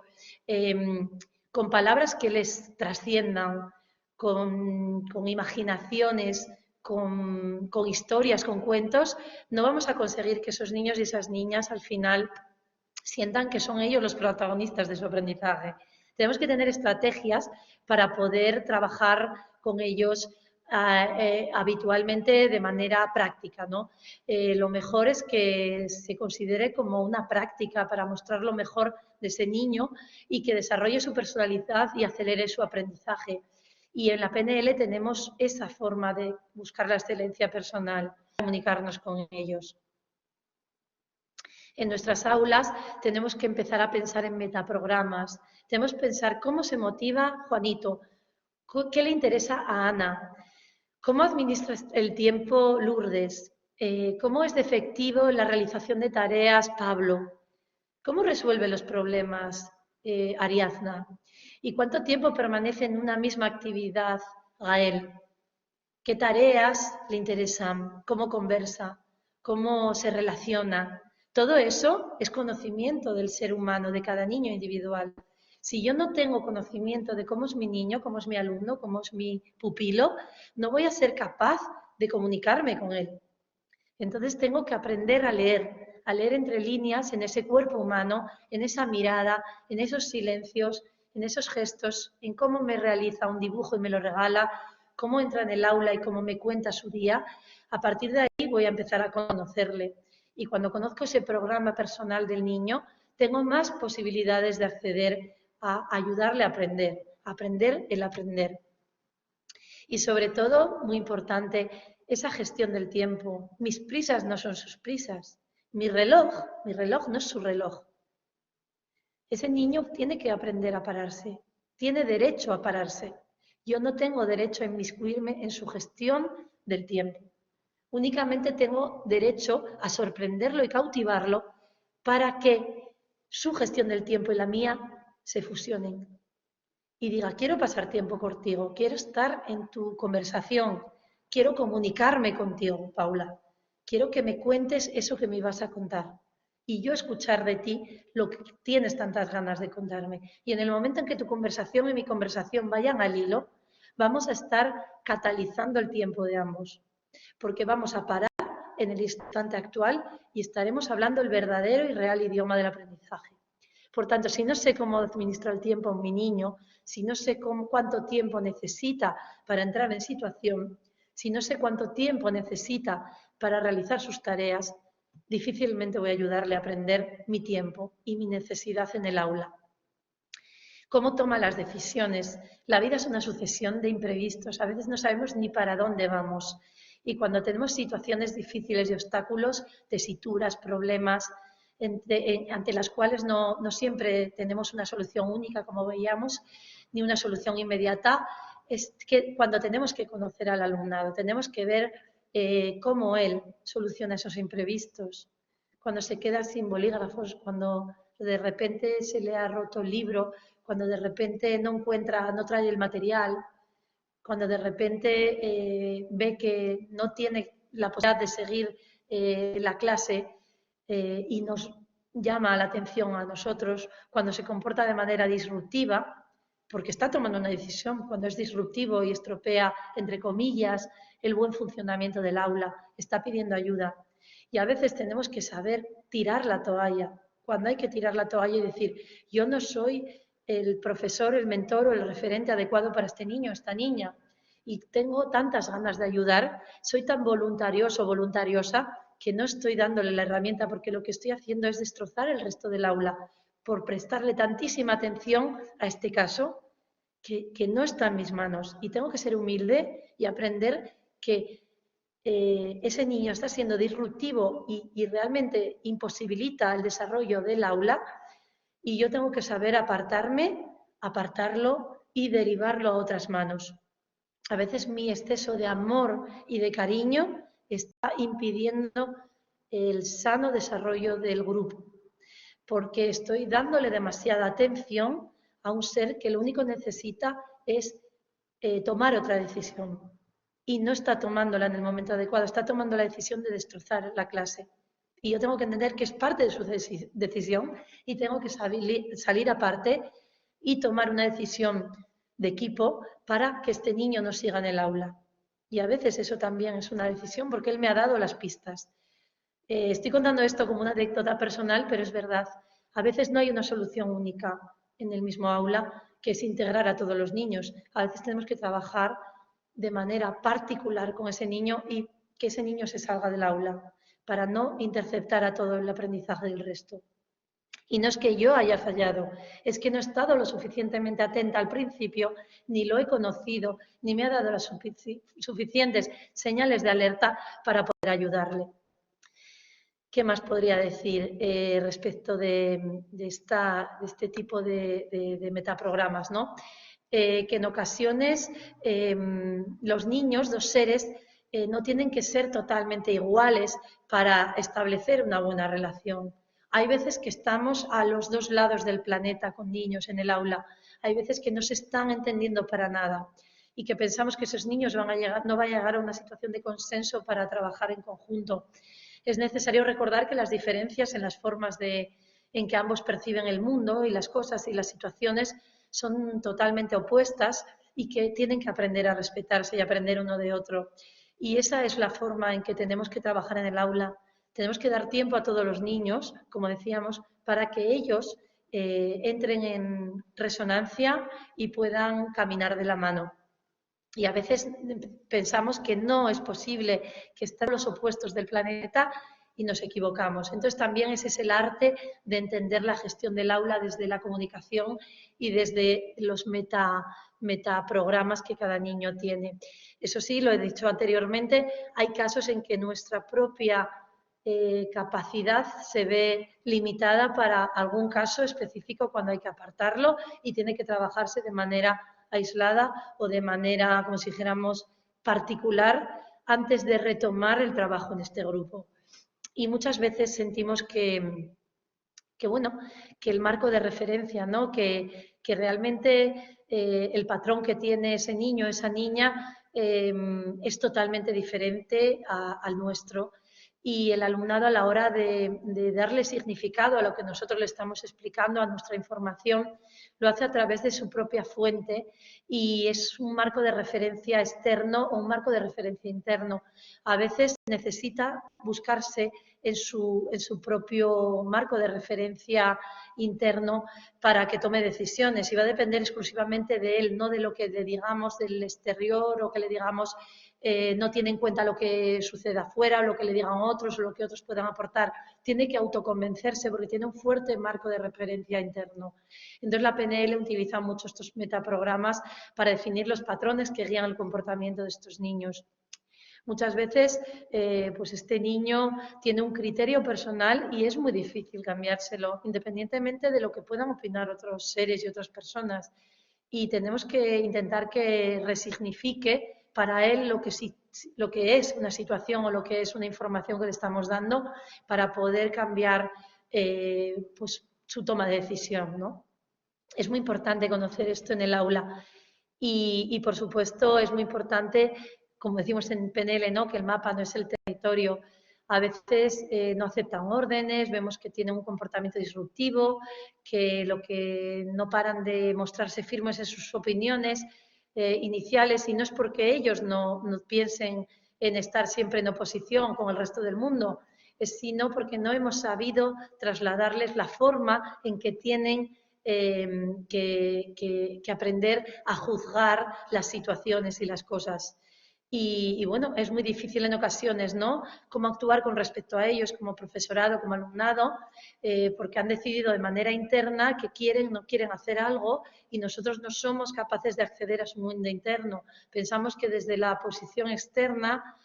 con palabras que les trasciendan, con imaginaciones, con historias, con cuentos, no vamos a conseguir que esos niños y esas niñas al final sientan que son ellos los protagonistas de su aprendizaje. Tenemos que tener estrategias para poder trabajar con ellos habitualmente de manera práctica, ¿no? Lo mejor es que se considere como una práctica para mostrar lo mejor de ese niño y que desarrolle su personalidad y acelere su aprendizaje. Y en la PNL tenemos esa forma de buscar la excelencia personal, comunicarnos con ellos. En nuestras aulas tenemos que empezar a pensar en metaprogramas, tenemos que pensar cómo se motiva Juanito, qué le interesa a Ana, cómo administra el tiempo Lourdes, cómo es de efectivo en la realización de tareas Pablo, cómo resuelve los problemas Ariadna y cuánto tiempo permanece en una misma actividad Gael, qué tareas le interesan, cómo conversa, cómo se relaciona. Todo eso es conocimiento del ser humano, de cada niño individual. Si yo no tengo conocimiento de cómo es mi niño, cómo es mi alumno, cómo es mi pupilo, no voy a ser capaz de comunicarme con él. Entonces tengo que aprender a leer entre líneas en ese cuerpo humano, en esa mirada, en esos silencios, en esos gestos, en cómo me realiza un dibujo y me lo regala, cómo entra en el aula y cómo me cuenta su día. A partir de ahí voy a empezar a conocerle. Y cuando conozco ese programa personal del niño, tengo más posibilidades de acceder a ayudarle a aprender el aprender. Y sobre todo, muy importante, esa gestión del tiempo. Mis prisas no son sus prisas. Mi reloj no es su reloj. Ese niño tiene que aprender a pararse, tiene derecho a pararse. Yo no tengo derecho a inmiscuirme en su gestión del tiempo. Únicamente tengo derecho a sorprenderlo y cautivarlo para que su gestión del tiempo y la mía se fusionen. Y diga, quiero pasar tiempo contigo, quiero estar en tu conversación, quiero comunicarme contigo, Paula. Quiero que me cuentes eso que me ibas a contar. Y yo escuchar de ti lo que tienes tantas ganas de contarme. Y en el momento en que tu conversación y mi conversación vayan al hilo, vamos a estar catalizando el tiempo de ambos. Porque vamos a parar en el instante actual y estaremos hablando el verdadero y real idioma del aprendizaje. Por tanto, si no sé cómo administrar el tiempo a mi niño, si no sé cuánto tiempo necesita para entrar en situación, si no sé cuánto tiempo necesita para realizar sus tareas, difícilmente voy a ayudarle a aprender mi tiempo y mi necesidad en el aula. ¿Cómo toma las decisiones? La vida es una sucesión de imprevistos. A veces no sabemos ni para dónde vamos. Y cuando tenemos situaciones difíciles y obstáculos, tesituras, problemas, ante las cuales no siempre tenemos una solución única, como veíamos, ni una solución inmediata, es que cuando tenemos que conocer al alumnado, tenemos que ver cómo él soluciona esos imprevistos. Cuando se queda sin bolígrafos, cuando de repente se le ha roto el libro, cuando de repente no trae el material, cuando de repente ve que no tiene la posibilidad de seguir la clase y nos llama la atención a nosotros, cuando se comporta de manera disruptiva, porque está tomando una decisión, cuando es disruptivo y estropea, entre comillas, el buen funcionamiento del aula, está pidiendo ayuda. Y a veces tenemos que saber tirar la toalla, cuando hay que tirar la toalla y decir, yo no soy el profesor, el mentor o el referente adecuado para este niño, esta niña. Y tengo tantas ganas de ayudar, soy tan voluntarioso, voluntariosa, que no estoy dándole la herramienta porque lo que estoy haciendo es destrozar el resto del aula por prestarle tantísima atención a este caso que no está en mis manos. Y tengo que ser humilde y aprender que ese niño está siendo disruptivo y realmente imposibilita el desarrollo del aula y yo tengo que saber apartarlo y derivarlo a otras manos. A veces mi exceso de amor y de cariño está impidiendo el sano desarrollo del grupo, porque estoy dándole demasiada atención a un ser que lo único que necesita es tomar otra decisión y no está tomándola en el momento adecuado, está tomando la decisión de destrozar la clase. Y yo tengo que entender que es parte de su decisión y tengo que salir aparte y tomar una decisión de equipo para que este niño no siga en el aula. Y a veces eso también es una decisión porque él me ha dado las pistas. Estoy contando esto como una anécdota personal, pero es verdad. A veces no hay una solución única en el mismo aula que es integrar a todos los niños. A veces tenemos que trabajar de manera particular con ese niño y que ese niño se salga del aula para no interceptar a todo el aprendizaje del resto. Y no es que yo haya fallado, es que no he estado lo suficientemente atenta al principio, ni lo he conocido, ni me ha dado las suficientes señales de alerta para poder ayudarle. ¿Qué más podría decir respecto de este tipo de metaprogramas, ¿no? Que en ocasiones los niños, los seres, no tienen que ser totalmente iguales para establecer una buena relación. Hay veces que estamos a los dos lados del planeta con niños en el aula. Hay veces que no se están entendiendo para nada y que pensamos que esos niños no van a llegar a una situación de consenso para trabajar en conjunto. Es necesario recordar que las diferencias en las formas en que ambos perciben el mundo y las cosas y las situaciones son totalmente opuestas y que tienen que aprender a respetarse y aprender uno de otro. Y esa es la forma en que tenemos que trabajar en el aula. Tenemos que dar tiempo a todos los niños, como decíamos, para que ellos entren en resonancia y puedan caminar de la mano. Y a veces pensamos que no es posible, que están los opuestos del planeta y nos equivocamos. Entonces también ese es el arte de entender la gestión del aula desde la comunicación y desde los metaprogramas que cada niño tiene. Eso sí, lo he dicho anteriormente, hay casos en que nuestra propia capacidad se ve limitada para algún caso específico cuando hay que apartarlo y tiene que trabajarse de manera aislada o de manera, como si dijéramos, particular antes de retomar el trabajo en este grupo. Y muchas veces sentimos bueno, que el marco de referencia, ¿no? que realmente el patrón que tiene ese niño, esa niña, es totalmente diferente al nuestro. Y el alumnado, a la hora de darle significado a lo que nosotros le estamos explicando, a nuestra información, lo hace a través de su propia fuente y es un marco de referencia externo o un marco de referencia interno. A veces necesita buscarse en su propio marco de referencia interno para que tome decisiones y va a depender exclusivamente de él, no de lo que le digamos del exterior o que le digamos no tiene en cuenta lo que sucede afuera, lo que le digan otros o lo que otros puedan aportar. Tiene que autoconvencerse porque tiene un fuerte marco de referencia interno. Entonces la PNL utiliza mucho estos metaprogramas para definir los patrones que guían el comportamiento de estos niños. Muchas veces, pues este niño tiene un criterio personal y es muy difícil cambiárselo, independientemente de lo que puedan opinar otros seres y otras personas. Y tenemos que intentar que resignifique para él lo que es una situación o lo que es una información que le estamos dando para poder cambiar pues, su toma de decisión, ¿no? Es muy importante conocer esto en el aula y, por supuesto, es muy importante, como decimos en PNL, ¿no? Que el mapa no es el territorio. A veces no aceptan órdenes, vemos que tienen un comportamiento disruptivo, que lo que no paran de mostrarse firmes en sus opiniones iniciales y no es porque ellos no piensen en estar siempre en oposición con el resto del mundo, sino porque no hemos sabido trasladarles la forma en que tienen que aprender a juzgar las situaciones y las cosas. Y bueno, es muy difícil en ocasiones, ¿no? Cómo actuar con respecto a ellos como profesorado, como alumnado, porque han decidido de manera interna que no quieren hacer algo y nosotros no somos capaces de acceder a su mundo interno. Pensamos que desde la posición externa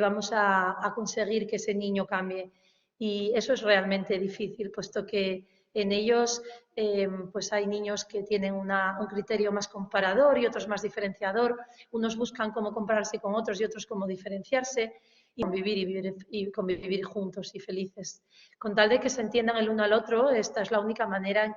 vamos a conseguir que ese niño cambie. Y eso es realmente difícil, puesto que en ellos pues hay niños que tienen un criterio más comparador y otros más diferenciador. Unos buscan cómo compararse con otros y otros cómo diferenciarse y convivir juntos y felices. Con tal de que se entiendan el uno al otro, esta es la única manera en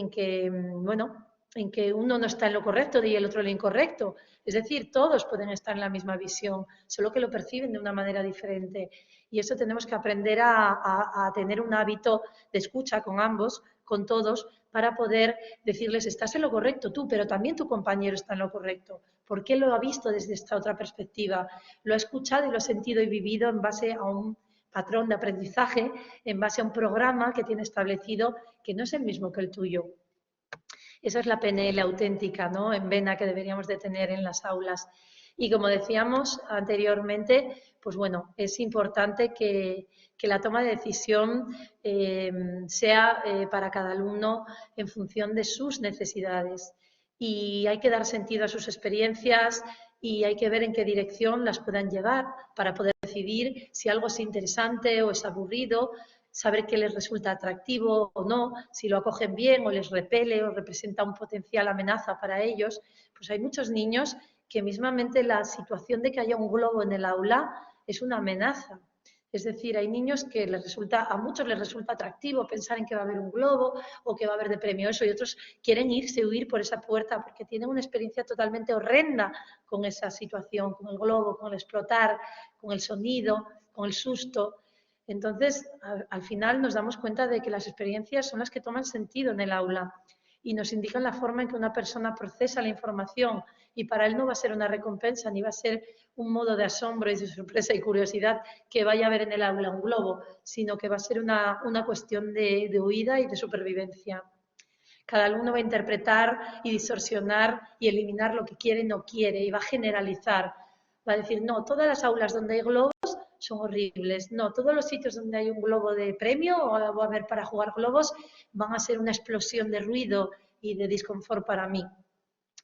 que uno no está en lo correcto y el otro en lo incorrecto. Es decir, todos pueden estar en la misma visión, solo que lo perciben de una manera diferente. Y eso tenemos que aprender a tener un hábito de escucha con ambos, con todos, para poder decirles, estás en lo correcto tú, pero también tu compañero está en lo correcto. ¿Por qué lo ha visto desde esta otra perspectiva? Lo ha escuchado y lo ha sentido y vivido en base a un patrón de aprendizaje, en base a un programa que tiene establecido que no es el mismo que el tuyo. Esa es la PNL auténtica, ¿no? En vena que deberíamos de tener en las aulas. Y como decíamos anteriormente, pues bueno, es importante que la toma de decisión sea para cada alumno en función de sus necesidades. Y hay que dar sentido a sus experiencias y hay que ver en qué dirección las puedan llevar para poder decir decidir si algo es interesante o es aburrido, saber qué les resulta atractivo o no, si lo acogen bien o les repele o representa un potencial amenaza para ellos. Pues hay muchos niños que mismamente la situación de que haya un globo en el aula es una amenaza. Es decir, hay niños que a muchos les resulta atractivo pensar en que va a haber un globo o que va a haber de premio eso, y otros quieren irse, huir por esa puerta porque tienen una experiencia totalmente horrenda con esa situación, con el globo, con el explotar, con el sonido, con el susto. Entonces, al final nos damos cuenta de que las experiencias son las que toman sentido en el aula y nos indican la forma en que una persona procesa la información, y para él no va a ser una recompensa ni va a ser un modo de asombro y de sorpresa y curiosidad que vaya a ver en el aula un globo, sino que va a ser una cuestión de huida y de supervivencia. Cada alumno va a interpretar y distorsionar y eliminar lo que quiere y no quiere, y va a generalizar. Va a decir, no, todas las aulas donde hay globos son horribles. No, todos los sitios donde hay un globo de premio o va a haber para jugar globos van a ser una explosión de ruido y de disconfort para mí.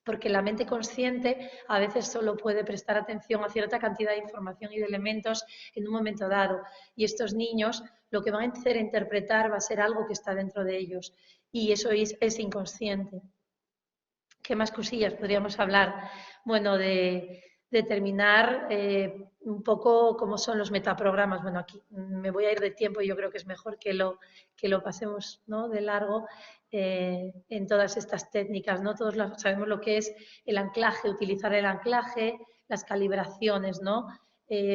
Porque la mente consciente a veces solo puede prestar atención a cierta cantidad de información y de elementos en un momento dado. Y estos niños lo que van a hacer interpretar va a ser algo que está dentro de ellos. Y eso es inconsciente. ¿Qué más cosillas podríamos hablar? Bueno, de determinar un poco cómo son los metaprogramas. Bueno, aquí me voy a ir de tiempo y yo creo que es mejor que lo pasemos, ¿no?, de largo en todas estas técnicas, ¿no? Todos sabemos lo que es el anclaje, utilizar el anclaje, las calibraciones, ¿no?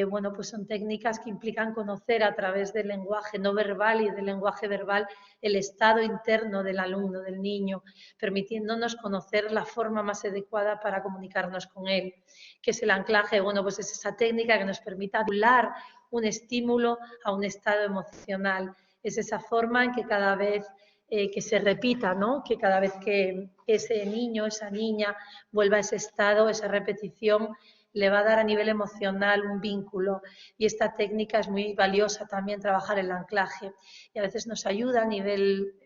Bueno, pues son técnicas que implican conocer a través del lenguaje no verbal y del lenguaje verbal el estado interno del alumno, del niño, permitiéndonos conocer la forma más adecuada para comunicarnos con él. ¿Qué es el anclaje? Bueno, pues es esa técnica que nos permite anular un estímulo a un estado emocional. Es esa forma en que cada vez que se repita, ¿no?, que cada vez que ese niño, esa niña vuelva a ese estado, esa repetición, le va a dar a nivel emocional un vínculo, y esta técnica es muy valiosa también, trabajar el anclaje, y a veces nos ayuda a nivel,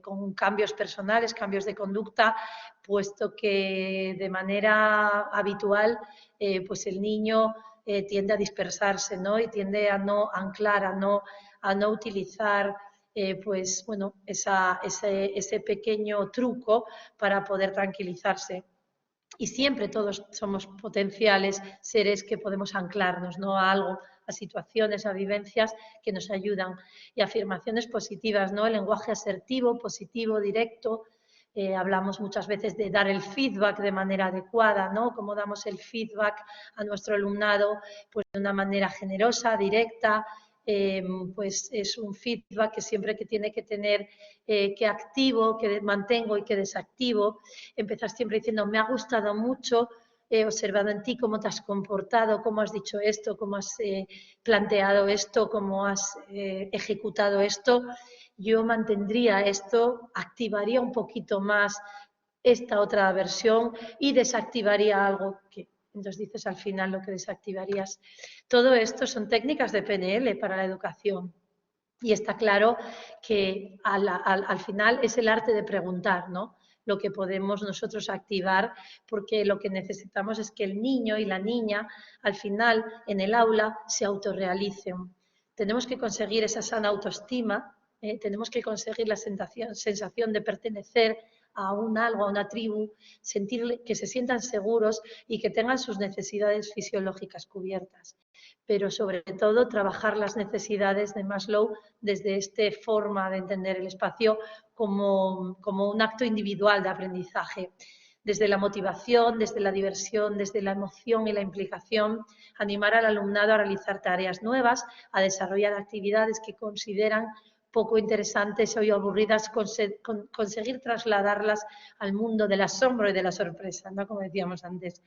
con cambios personales, cambios de conducta, puesto que de manera habitual pues el niño tiende a dispersarse, ¿no?, y tiende a no anclar, a no utilizar pues bueno, ese pequeño truco para poder tranquilizarse. Y siempre todos somos potenciales seres que podemos anclarnos, ¿no?, a algo, a situaciones, a vivencias que nos ayudan. Y afirmaciones positivas, ¿no?, el lenguaje asertivo, positivo, directo. Hablamos muchas veces de dar el feedback de manera adecuada, ¿no?, cómo damos el feedback a nuestro alumnado, pues de una manera generosa, directa. Pues es un feedback que siempre que tiene que tener que activo, que mantengo y que desactivo. Empezar siempre diciendo, me ha gustado mucho, he observado en ti cómo te has comportado, cómo has dicho esto, cómo has planteado esto, cómo has ejecutado esto. Yo mantendría esto, activaría un poquito más esta otra versión y desactivaría algo que... Entonces dices al final lo que desactivarías. Todo esto son técnicas de PNL para la educación. Y está claro que al final es el arte de preguntar, ¿no?, lo que podemos nosotros activar, porque lo que necesitamos es que el niño y la niña al final en el aula se autorrealicen. Tenemos que conseguir esa sana autoestima, tenemos que conseguir la sensación de pertenecer a un algo, a una tribu, sentir que se sientan seguros y que tengan sus necesidades fisiológicas cubiertas. Pero sobre todo trabajar las necesidades de Maslow desde esta forma de entender el espacio como un acto individual de aprendizaje. Desde la motivación, desde la diversión, desde la emoción y la implicación, animar al alumnado a realizar tareas nuevas, a desarrollar actividades que consideran poco interesantes o aburridas, conseguir trasladarlas al mundo del asombro y de la sorpresa, ¿no?, como decíamos antes.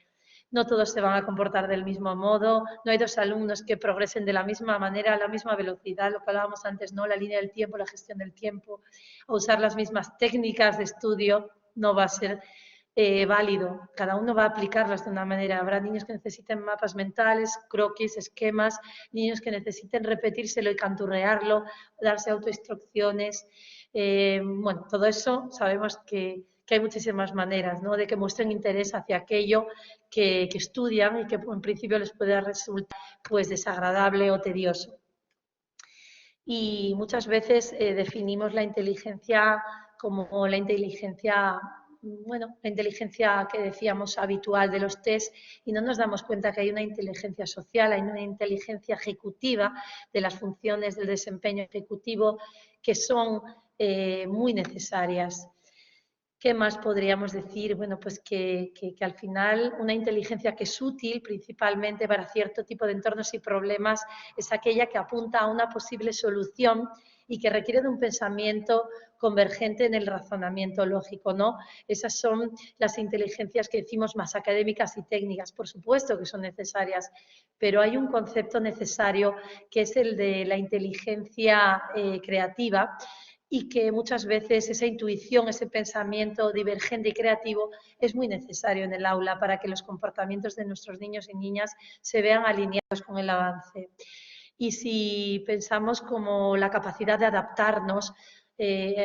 No todos se van a comportar del mismo modo, no hay dos alumnos que progresen de la misma manera, a la misma velocidad, lo que hablábamos antes, ¿no?, la línea del tiempo, la gestión del tiempo, a usar las mismas técnicas de estudio no va a ser válido. Cada uno va a aplicarlas de una manera. Habrá niños que necesiten mapas mentales, croquis, esquemas, niños que necesiten repetírselo y canturrearlo, darse autoinstrucciones. Bueno, todo eso sabemos que hay muchísimas maneras, ¿no?, de que muestren interés hacia aquello que estudian y que en principio les puede resultar pues desagradable o tedioso. Y muchas veces definimos la inteligencia como la inteligencia, bueno, la inteligencia que decíamos habitual de los test, y no nos damos cuenta que hay una inteligencia social, hay una inteligencia ejecutiva de las funciones del desempeño ejecutivo que son muy necesarias. ¿Qué más podríamos decir? Bueno, pues que al final una inteligencia que es útil principalmente para cierto tipo de entornos y problemas es aquella que apunta a una posible solución y que requiere de un pensamiento convergente en el razonamiento lógico, ¿no? Esas son las inteligencias que decimos más académicas y técnicas. Por supuesto que son necesarias, pero hay un concepto necesario que es el de la inteligencia creativa, y que muchas veces esa intuición, ese pensamiento divergente y creativo es muy necesario en el aula para que los comportamientos de nuestros niños y niñas se vean alineados con el avance. Y si pensamos como la capacidad de adaptarnos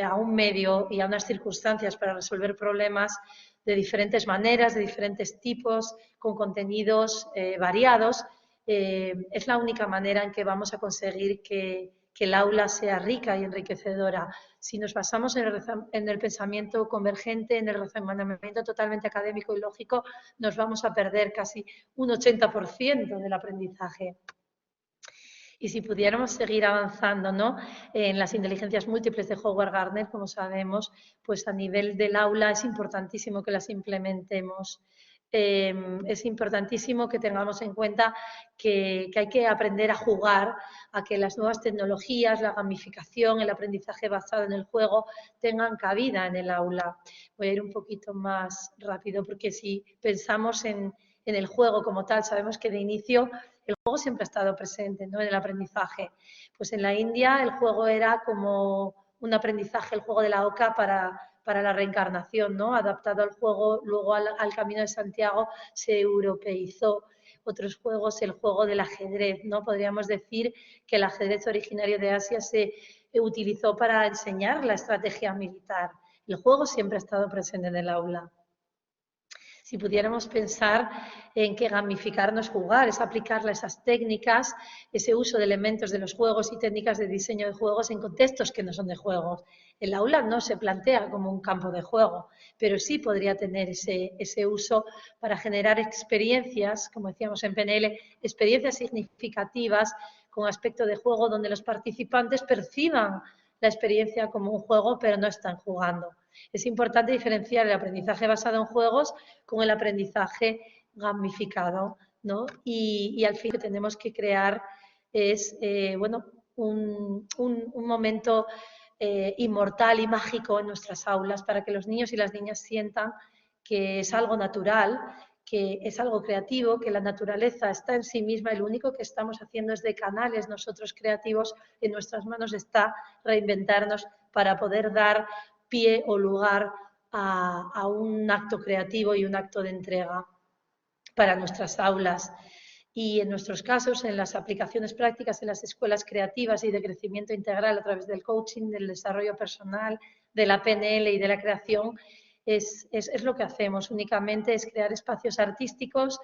a un medio y a unas circunstancias para resolver problemas de diferentes maneras, de diferentes tipos, con contenidos variados, es la única manera en que vamos a conseguir que el aula sea rica y enriquecedora. Si nos basamos en el pensamiento convergente, en el razonamiento totalmente académico y lógico, nos vamos a perder casi un 80% del aprendizaje. Y si pudiéramos seguir avanzando, ¿no?, en las inteligencias múltiples de Howard-Gardner, como sabemos, pues a nivel del aula es importantísimo que las implementemos. Es importantísimo que tengamos en cuenta que hay que aprender a jugar, a que las nuevas tecnologías, la gamificación, el aprendizaje basado en el juego tengan cabida en el aula. Voy a ir un poquito más rápido porque si pensamos en el juego como tal, sabemos que de inicio el juego siempre ha estado presente, ¿no?, en el aprendizaje. Pues en la India el juego era como un aprendizaje, el juego de la oca para la reencarnación, ¿no?, adaptado al juego, luego al Camino de Santiago se europeizó. Otros juegos, el juego del ajedrez, ¿no? Podríamos decir que el ajedrez originario de Asia se utilizó para enseñar la estrategia militar. El juego siempre ha estado presente en el aula. Si pudiéramos pensar en que gamificar no es jugar, es aplicarle esas técnicas, ese uso de elementos de los juegos y técnicas de diseño de juegos en contextos que no son de juegos. El aula no se plantea como un campo de juego, pero sí podría tener ese uso para generar experiencias, como decíamos en PNL, experiencias significativas con aspecto de juego donde los participantes perciban la experiencia como un juego, pero no están jugando. Es importante diferenciar el aprendizaje basado en juegos con el aprendizaje gamificado, ¿no? Y al fin lo que tenemos que crear es bueno, un momento inmortal y mágico en nuestras aulas para que los niños y las niñas sientan que es algo natural, que es algo creativo, que la naturaleza está en sí misma y lo único que estamos haciendo es de canales nosotros creativos, en nuestras manos está reinventarnos para poder dar pie o lugar a un acto creativo y un acto de entrega para nuestras aulas. Y en nuestros casos, en las aplicaciones prácticas en las escuelas creativas y de crecimiento integral a través del coaching, del desarrollo personal, de la PNL y de la creación, es lo que hacemos. Únicamente es crear espacios artísticos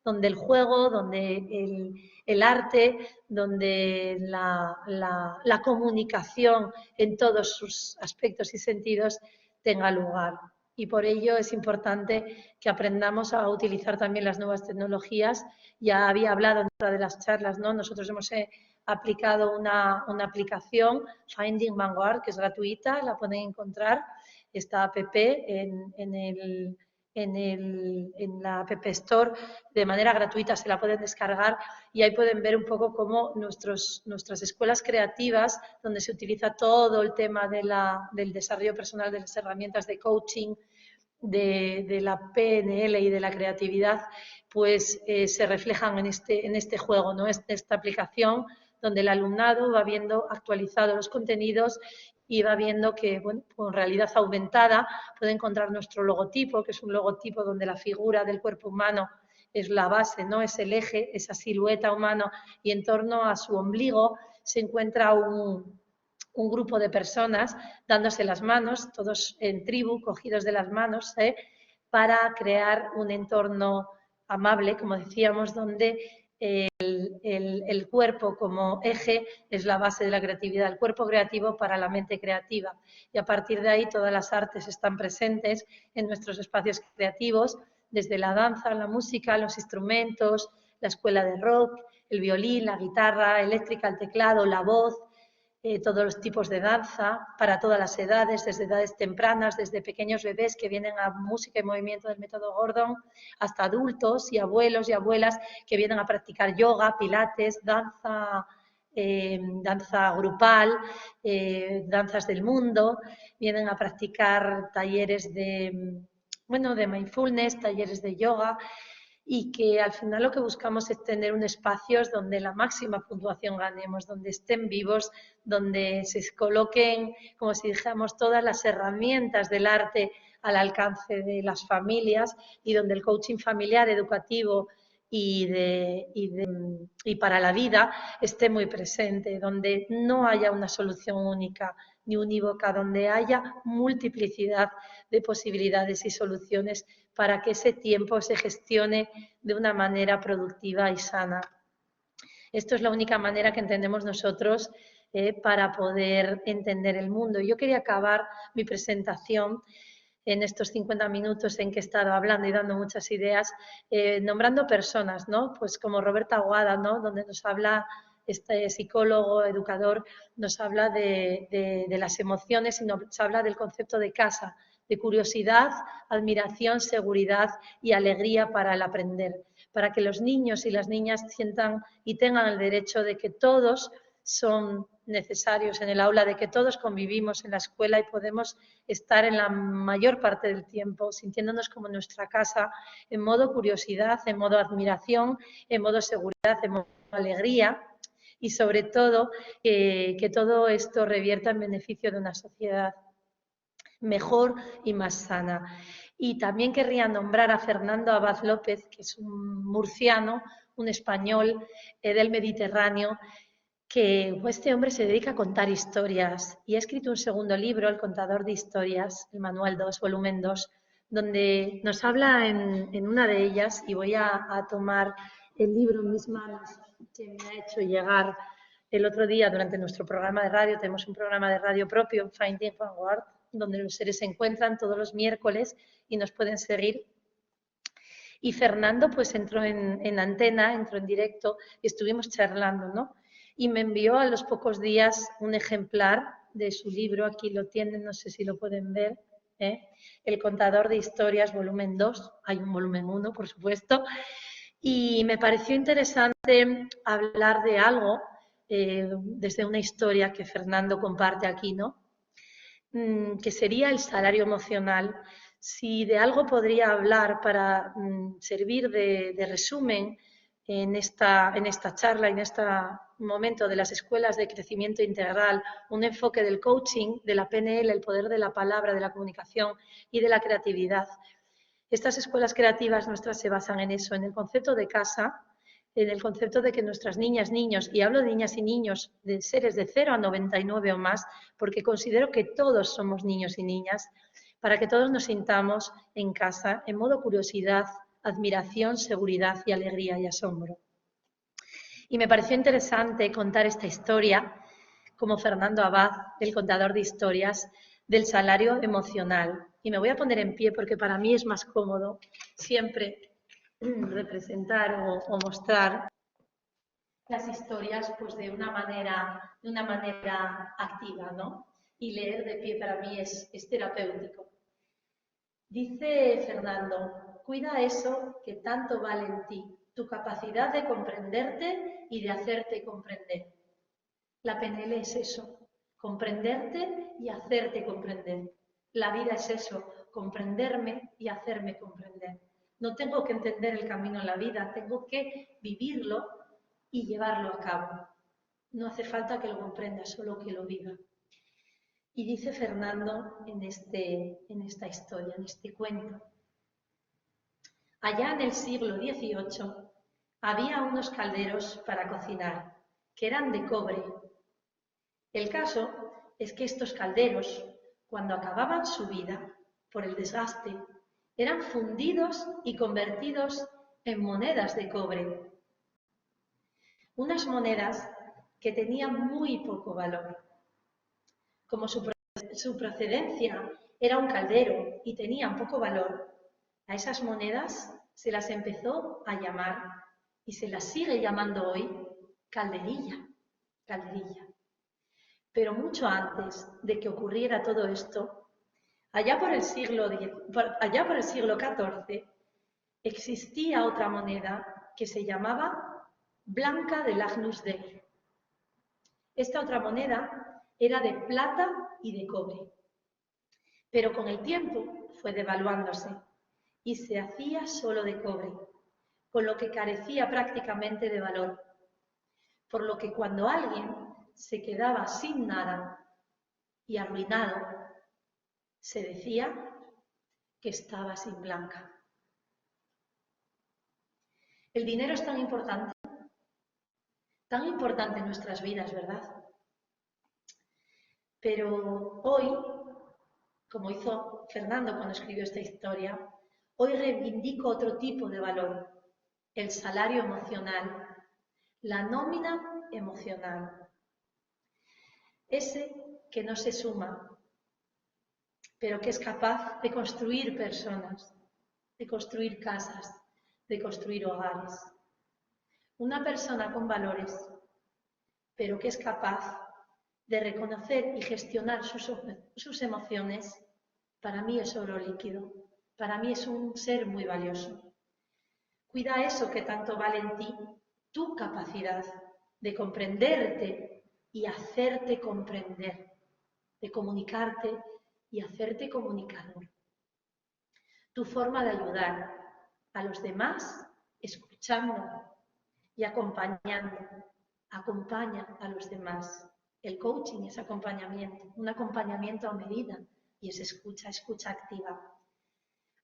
donde el juego, donde el arte, donde la comunicación en todos sus aspectos y sentidos tenga lugar. Y por ello es importante que aprendamos a utilizar también las nuevas tecnologías. Ya había hablado en otra de las charlas, ¿no? Nosotros hemos aplicado una aplicación, Finding Vanguard, que es gratuita, la pueden encontrar, esta app en la App Store de manera gratuita, se la pueden descargar y ahí pueden ver un poco cómo nuestras escuelas creativas, donde se utiliza todo el tema del desarrollo personal, de las herramientas de coaching, de la PNL y de la creatividad, pues se reflejan en este juego, ¿no? Esta aplicación donde el alumnado va viendo actualizados los contenidos y va viendo que, bueno, con realidad aumentada puede encontrar nuestro logotipo, que es un logotipo donde la figura del cuerpo humano es la base, ¿no? Es el eje, esa silueta humana, y en torno a su ombligo se encuentra un grupo de personas dándose las manos, todos en tribu, cogidos de las manos, para crear un entorno amable, como decíamos, donde el cuerpo como eje es la base de la creatividad, el cuerpo creativo para la mente creativa. Y a partir de ahí todas las artes están presentes en nuestros espacios creativos, desde la danza, la música, los instrumentos, la escuela de rock, el violín, la guitarra eléctrica, el teclado, la voz, todos los tipos de danza, para todas las edades, desde edades tempranas, desde pequeños bebés que vienen a música y movimiento del método Gordon, hasta adultos y abuelos y abuelas que vienen a practicar yoga, pilates, danza, danza grupal, danzas del mundo, vienen a practicar talleres de, bueno, de mindfulness, talleres de yoga, y que al final lo que buscamos es tener un espacio donde la máxima puntuación ganemos, donde estén vivos, donde se coloquen, como si dijéramos, todas las herramientas del arte al alcance de las familias y donde el coaching familiar, educativo y para la vida esté muy presente, donde no haya una solución única ni unívoca, donde haya multiplicidad de posibilidades y soluciones para que ese tiempo se gestione de una manera productiva y sana. Esto es la única manera que entendemos nosotros para poder entender el mundo. Yo quería acabar mi presentación en estos 50 minutos en que he estado hablando y dando muchas ideas, nombrando personas, ¿no? Pues como Roberta Aguada, ¿no? Donde nos habla este psicólogo, educador, nos habla de las emociones y nos habla del concepto de casa, de curiosidad, admiración, seguridad y alegría para el aprender, para que los niños y las niñas sientan y tengan el derecho de que todos son necesarios en el aula, de que todos convivimos en la escuela y podemos estar en la mayor parte del tiempo sintiéndonos como en nuestra casa, en modo curiosidad, en modo admiración, en modo seguridad, en modo alegría y sobre todo que todo esto revierta en beneficio de una sociedad mejor y más sana. Y también querría nombrar a Fernando Abad López, que es un murciano, un español del Mediterráneo, que este hombre se dedica a contar historias y ha escrito un segundo libro, El contador de historias, el manual 2, volumen 2, donde nos habla en una de ellas, y voy a tomar el libro en mis manos que me ha hecho llegar el otro día durante nuestro programa de radio. Tenemos un programa de radio propio, Finding Vanguard, donde los seres se encuentran todos los miércoles y nos pueden seguir. Y Fernando pues entró en antena, entró en directo y estuvimos charlando, ¿no? Y me envió a los pocos días un ejemplar de su libro, aquí lo tienen, no sé si lo pueden ver, El contador de historias, volumen 2, hay un volumen 1, por supuesto, y me pareció interesante hablar de algo desde una historia que Fernando comparte aquí, ¿no? Que sería el salario emocional. Si de algo podría hablar para servir de resumen en esta charla, en este momento de las escuelas de crecimiento integral, un enfoque del coaching, de la PNL, el poder de la palabra, de la comunicación y de la creatividad. Estas escuelas creativas nuestras se basan en eso, en el concepto de casa, en el concepto de que nuestras niñas, niños, y hablo de niñas y niños, de seres de 0 a 99 o más, porque considero que todos somos niños y niñas, para que todos nos sintamos en casa, en modo curiosidad, admiración, seguridad y alegría y asombro. Y me pareció interesante contar esta historia, como Fernando Abad, el contador de historias, del salario emocional. Y me voy a poner en pie porque para mí es más cómodo siempre representar o mostrar las historias pues de una manera activa, ¿no? Y leer de pie para mí es terapéutico. Dice Fernando, cuida eso que tanto vale en ti, tu capacidad de comprenderte y de hacerte comprender. La PNL es eso, comprenderte y hacerte comprender. La vida es eso, comprenderme y hacerme comprender. No tengo que entender el camino en la vida, tengo que vivirlo y llevarlo a cabo. No hace falta que lo comprenda, solo que lo viva. Y dice Fernando en esta historia, en este cuento. Allá en el siglo XVIII había unos calderos para cocinar, que eran de cobre. El caso es que estos calderos, cuando acababan su vida por el desgaste, eran fundidos y convertidos en monedas de cobre. Unas monedas que tenían muy poco valor. Como su procedencia era un caldero y tenían poco valor, a esas monedas se las empezó a llamar y se las sigue llamando hoy calderilla, calderilla. Pero mucho antes de que ocurriera todo esto, allá por el siglo XIV, existía otra moneda que se llamaba Blanca del Agnus Dei. Esta otra moneda era de plata y de cobre, pero con el tiempo fue devaluándose y se hacía solo de cobre, con lo que carecía prácticamente de valor. Por lo que cuando alguien se quedaba sin nada y arruinado, se decía que estaba sin blanca. El dinero es tan importante en nuestras vidas, ¿verdad? Pero hoy, como hizo Fernando cuando escribió esta historia, hoy reivindico otro tipo de valor, el salario emocional, la nómina emocional. Ese que no se suma, pero que es capaz de construir personas, de construir casas, de construir hogares. Una persona con valores, pero que es capaz de reconocer y gestionar sus emociones, para mí es oro líquido, para mí es un ser muy valioso. Cuida eso que tanto vale en ti, tu capacidad de comprenderte y hacerte comprender, de comunicarte y hacerte comunicador. Tu forma de ayudar a los demás escuchando y acompañando. Acompaña a los demás. El coaching es acompañamiento, un acompañamiento a medida y es escucha activa.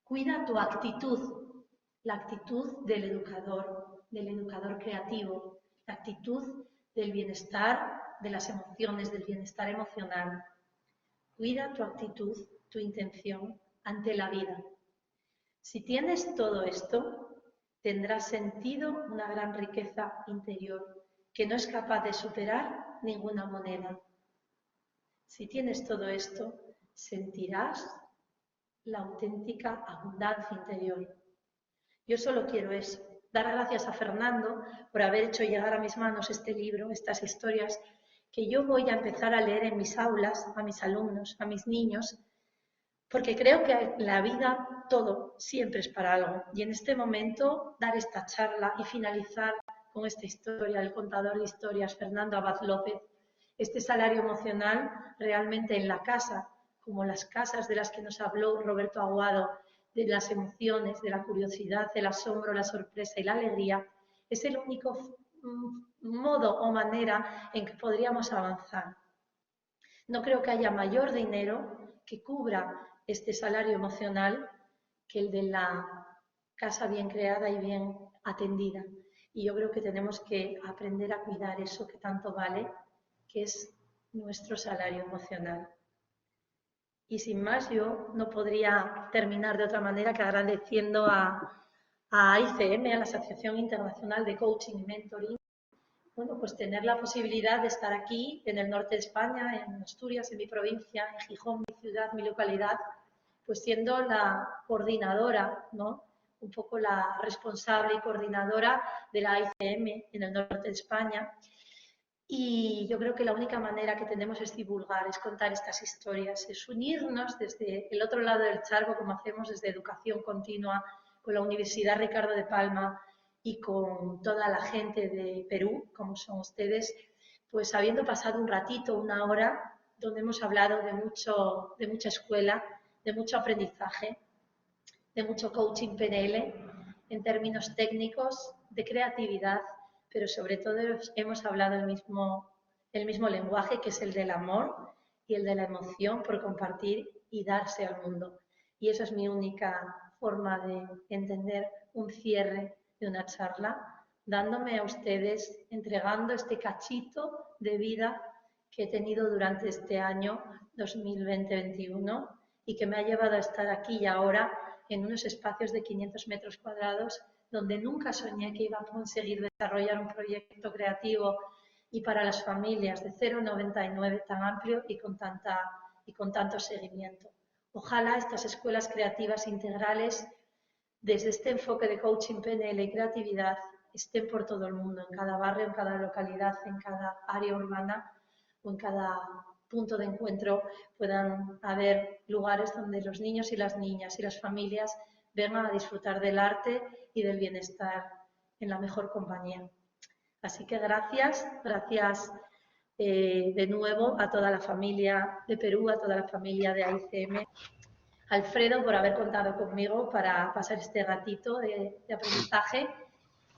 Cuida tu actitud, la actitud del educador creativo, la actitud del bienestar, de las emociones, del bienestar emocional. Cuida tu actitud, tu intención ante la vida. Si tienes todo esto, tendrás sentido una gran riqueza interior que no es capaz de superar ninguna moneda. Si tienes todo esto, sentirás la auténtica abundancia interior. Yo solo quiero eso, dar gracias a Fernando por haber hecho llegar a mis manos este libro, estas historias, que yo voy a empezar a leer en mis aulas, a mis alumnos, a mis niños, porque creo que la vida, todo, siempre es para algo. Y en este momento, dar esta charla y finalizar con esta historia del contador de historias, Fernando Abad López, este salario emocional realmente en la casa, como las casas de las que nos habló Roberto Aguado, de las emociones, de la curiosidad, el asombro, la sorpresa y la alegría, es el único modo o manera en que podríamos avanzar. No creo que haya mayor dinero que cubra este salario emocional que el de la casa bien creada y bien atendida. Y yo creo que tenemos que aprender a cuidar eso que tanto vale, que es nuestro salario emocional. Y sin más, yo no podría terminar de otra manera que agradeciendo a ICM, a la Asociación Internacional de Coaching y Mentoring, bueno, pues tener la posibilidad de estar aquí, en el norte de España, en Asturias, en mi provincia, en Gijón, mi ciudad, mi localidad, pues siendo la coordinadora, ¿no? Un poco la responsable y coordinadora de la ICM en el norte de España. Y yo creo que la única manera que tenemos es divulgar, es contar estas historias, es unirnos desde el otro lado del charco, como hacemos desde Educación Continua, con la Universidad Ricardo de Palma y con toda la gente de Perú, como son ustedes, pues habiendo pasado un ratito, una hora, donde hemos hablado de mucha escuela, de mucho aprendizaje, de mucho coaching PNL, en términos técnicos, de creatividad, pero sobre todo hemos hablado el mismo lenguaje, que es el del amor y el de la emoción por compartir y darse al mundo. Y esa es mi única forma de entender un cierre de una charla, dándome a ustedes, entregando este cachito de vida que he tenido durante este año 2020-21 y que me ha llevado a estar aquí y ahora en unos espacios de 500 metros cuadrados donde nunca soñé que iba a conseguir desarrollar un proyecto creativo y para las familias de 0 a 99 tan amplio y con tanto seguimiento. Ojalá estas escuelas creativas integrales, desde este enfoque de coaching, PNL y creatividad, estén por todo el mundo, en cada barrio, en cada localidad, en cada área urbana o en cada punto de encuentro puedan haber lugares donde los niños y las niñas y las familias vengan a disfrutar del arte y del bienestar en la mejor compañía. Así que gracias de nuevo a toda la familia de Perú, a toda la familia de AICM. Alfredo, por haber contado conmigo para pasar este ratito de aprendizaje.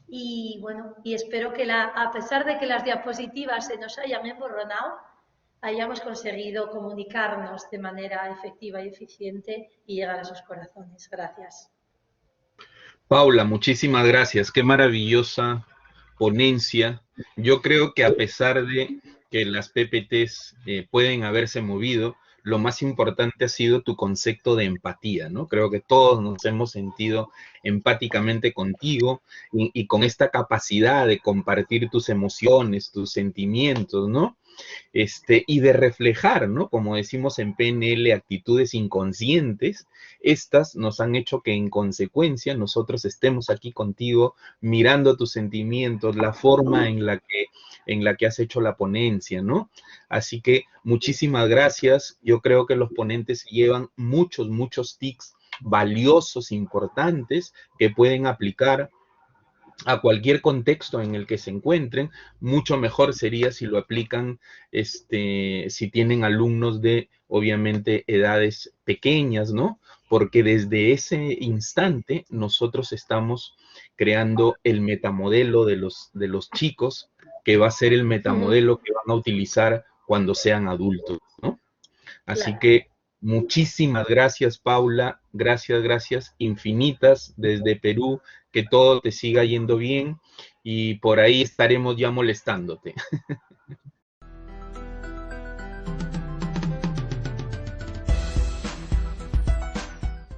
Y bueno, y espero que a pesar de que las diapositivas se nos hayan emborronado, hayamos conseguido comunicarnos de manera efectiva y eficiente y llegar a sus corazones. Gracias. Paula, muchísimas gracias. Qué maravillosa ponencia. Yo creo que a pesar de que las PPTs pueden haberse movido, lo más importante ha sido tu concepto de empatía, ¿no? Creo que todos nos hemos sentido empáticamente contigo y con esta capacidad de compartir tus emociones, tus sentimientos, ¿no? Y de reflejar, ¿no? Como decimos en PNL, actitudes inconscientes, estas nos han hecho que en consecuencia nosotros estemos aquí contigo mirando tus sentimientos, la forma en la que has hecho la ponencia, ¿no? Así que muchísimas gracias. Yo creo que los ponentes llevan muchos tips valiosos, importantes, que pueden aplicar a cualquier contexto en el que se encuentren. Mucho mejor sería si lo aplican, si tienen alumnos de, obviamente, edades pequeñas, ¿no? Porque desde ese instante nosotros estamos creando el metamodelo de los chicos, que va a ser el metamodelo que van a utilizar cuando sean adultos, ¿no? Así que muchísimas gracias, Paula. Gracias infinitas desde Perú. Que todo te siga yendo bien y por ahí estaremos ya molestándote.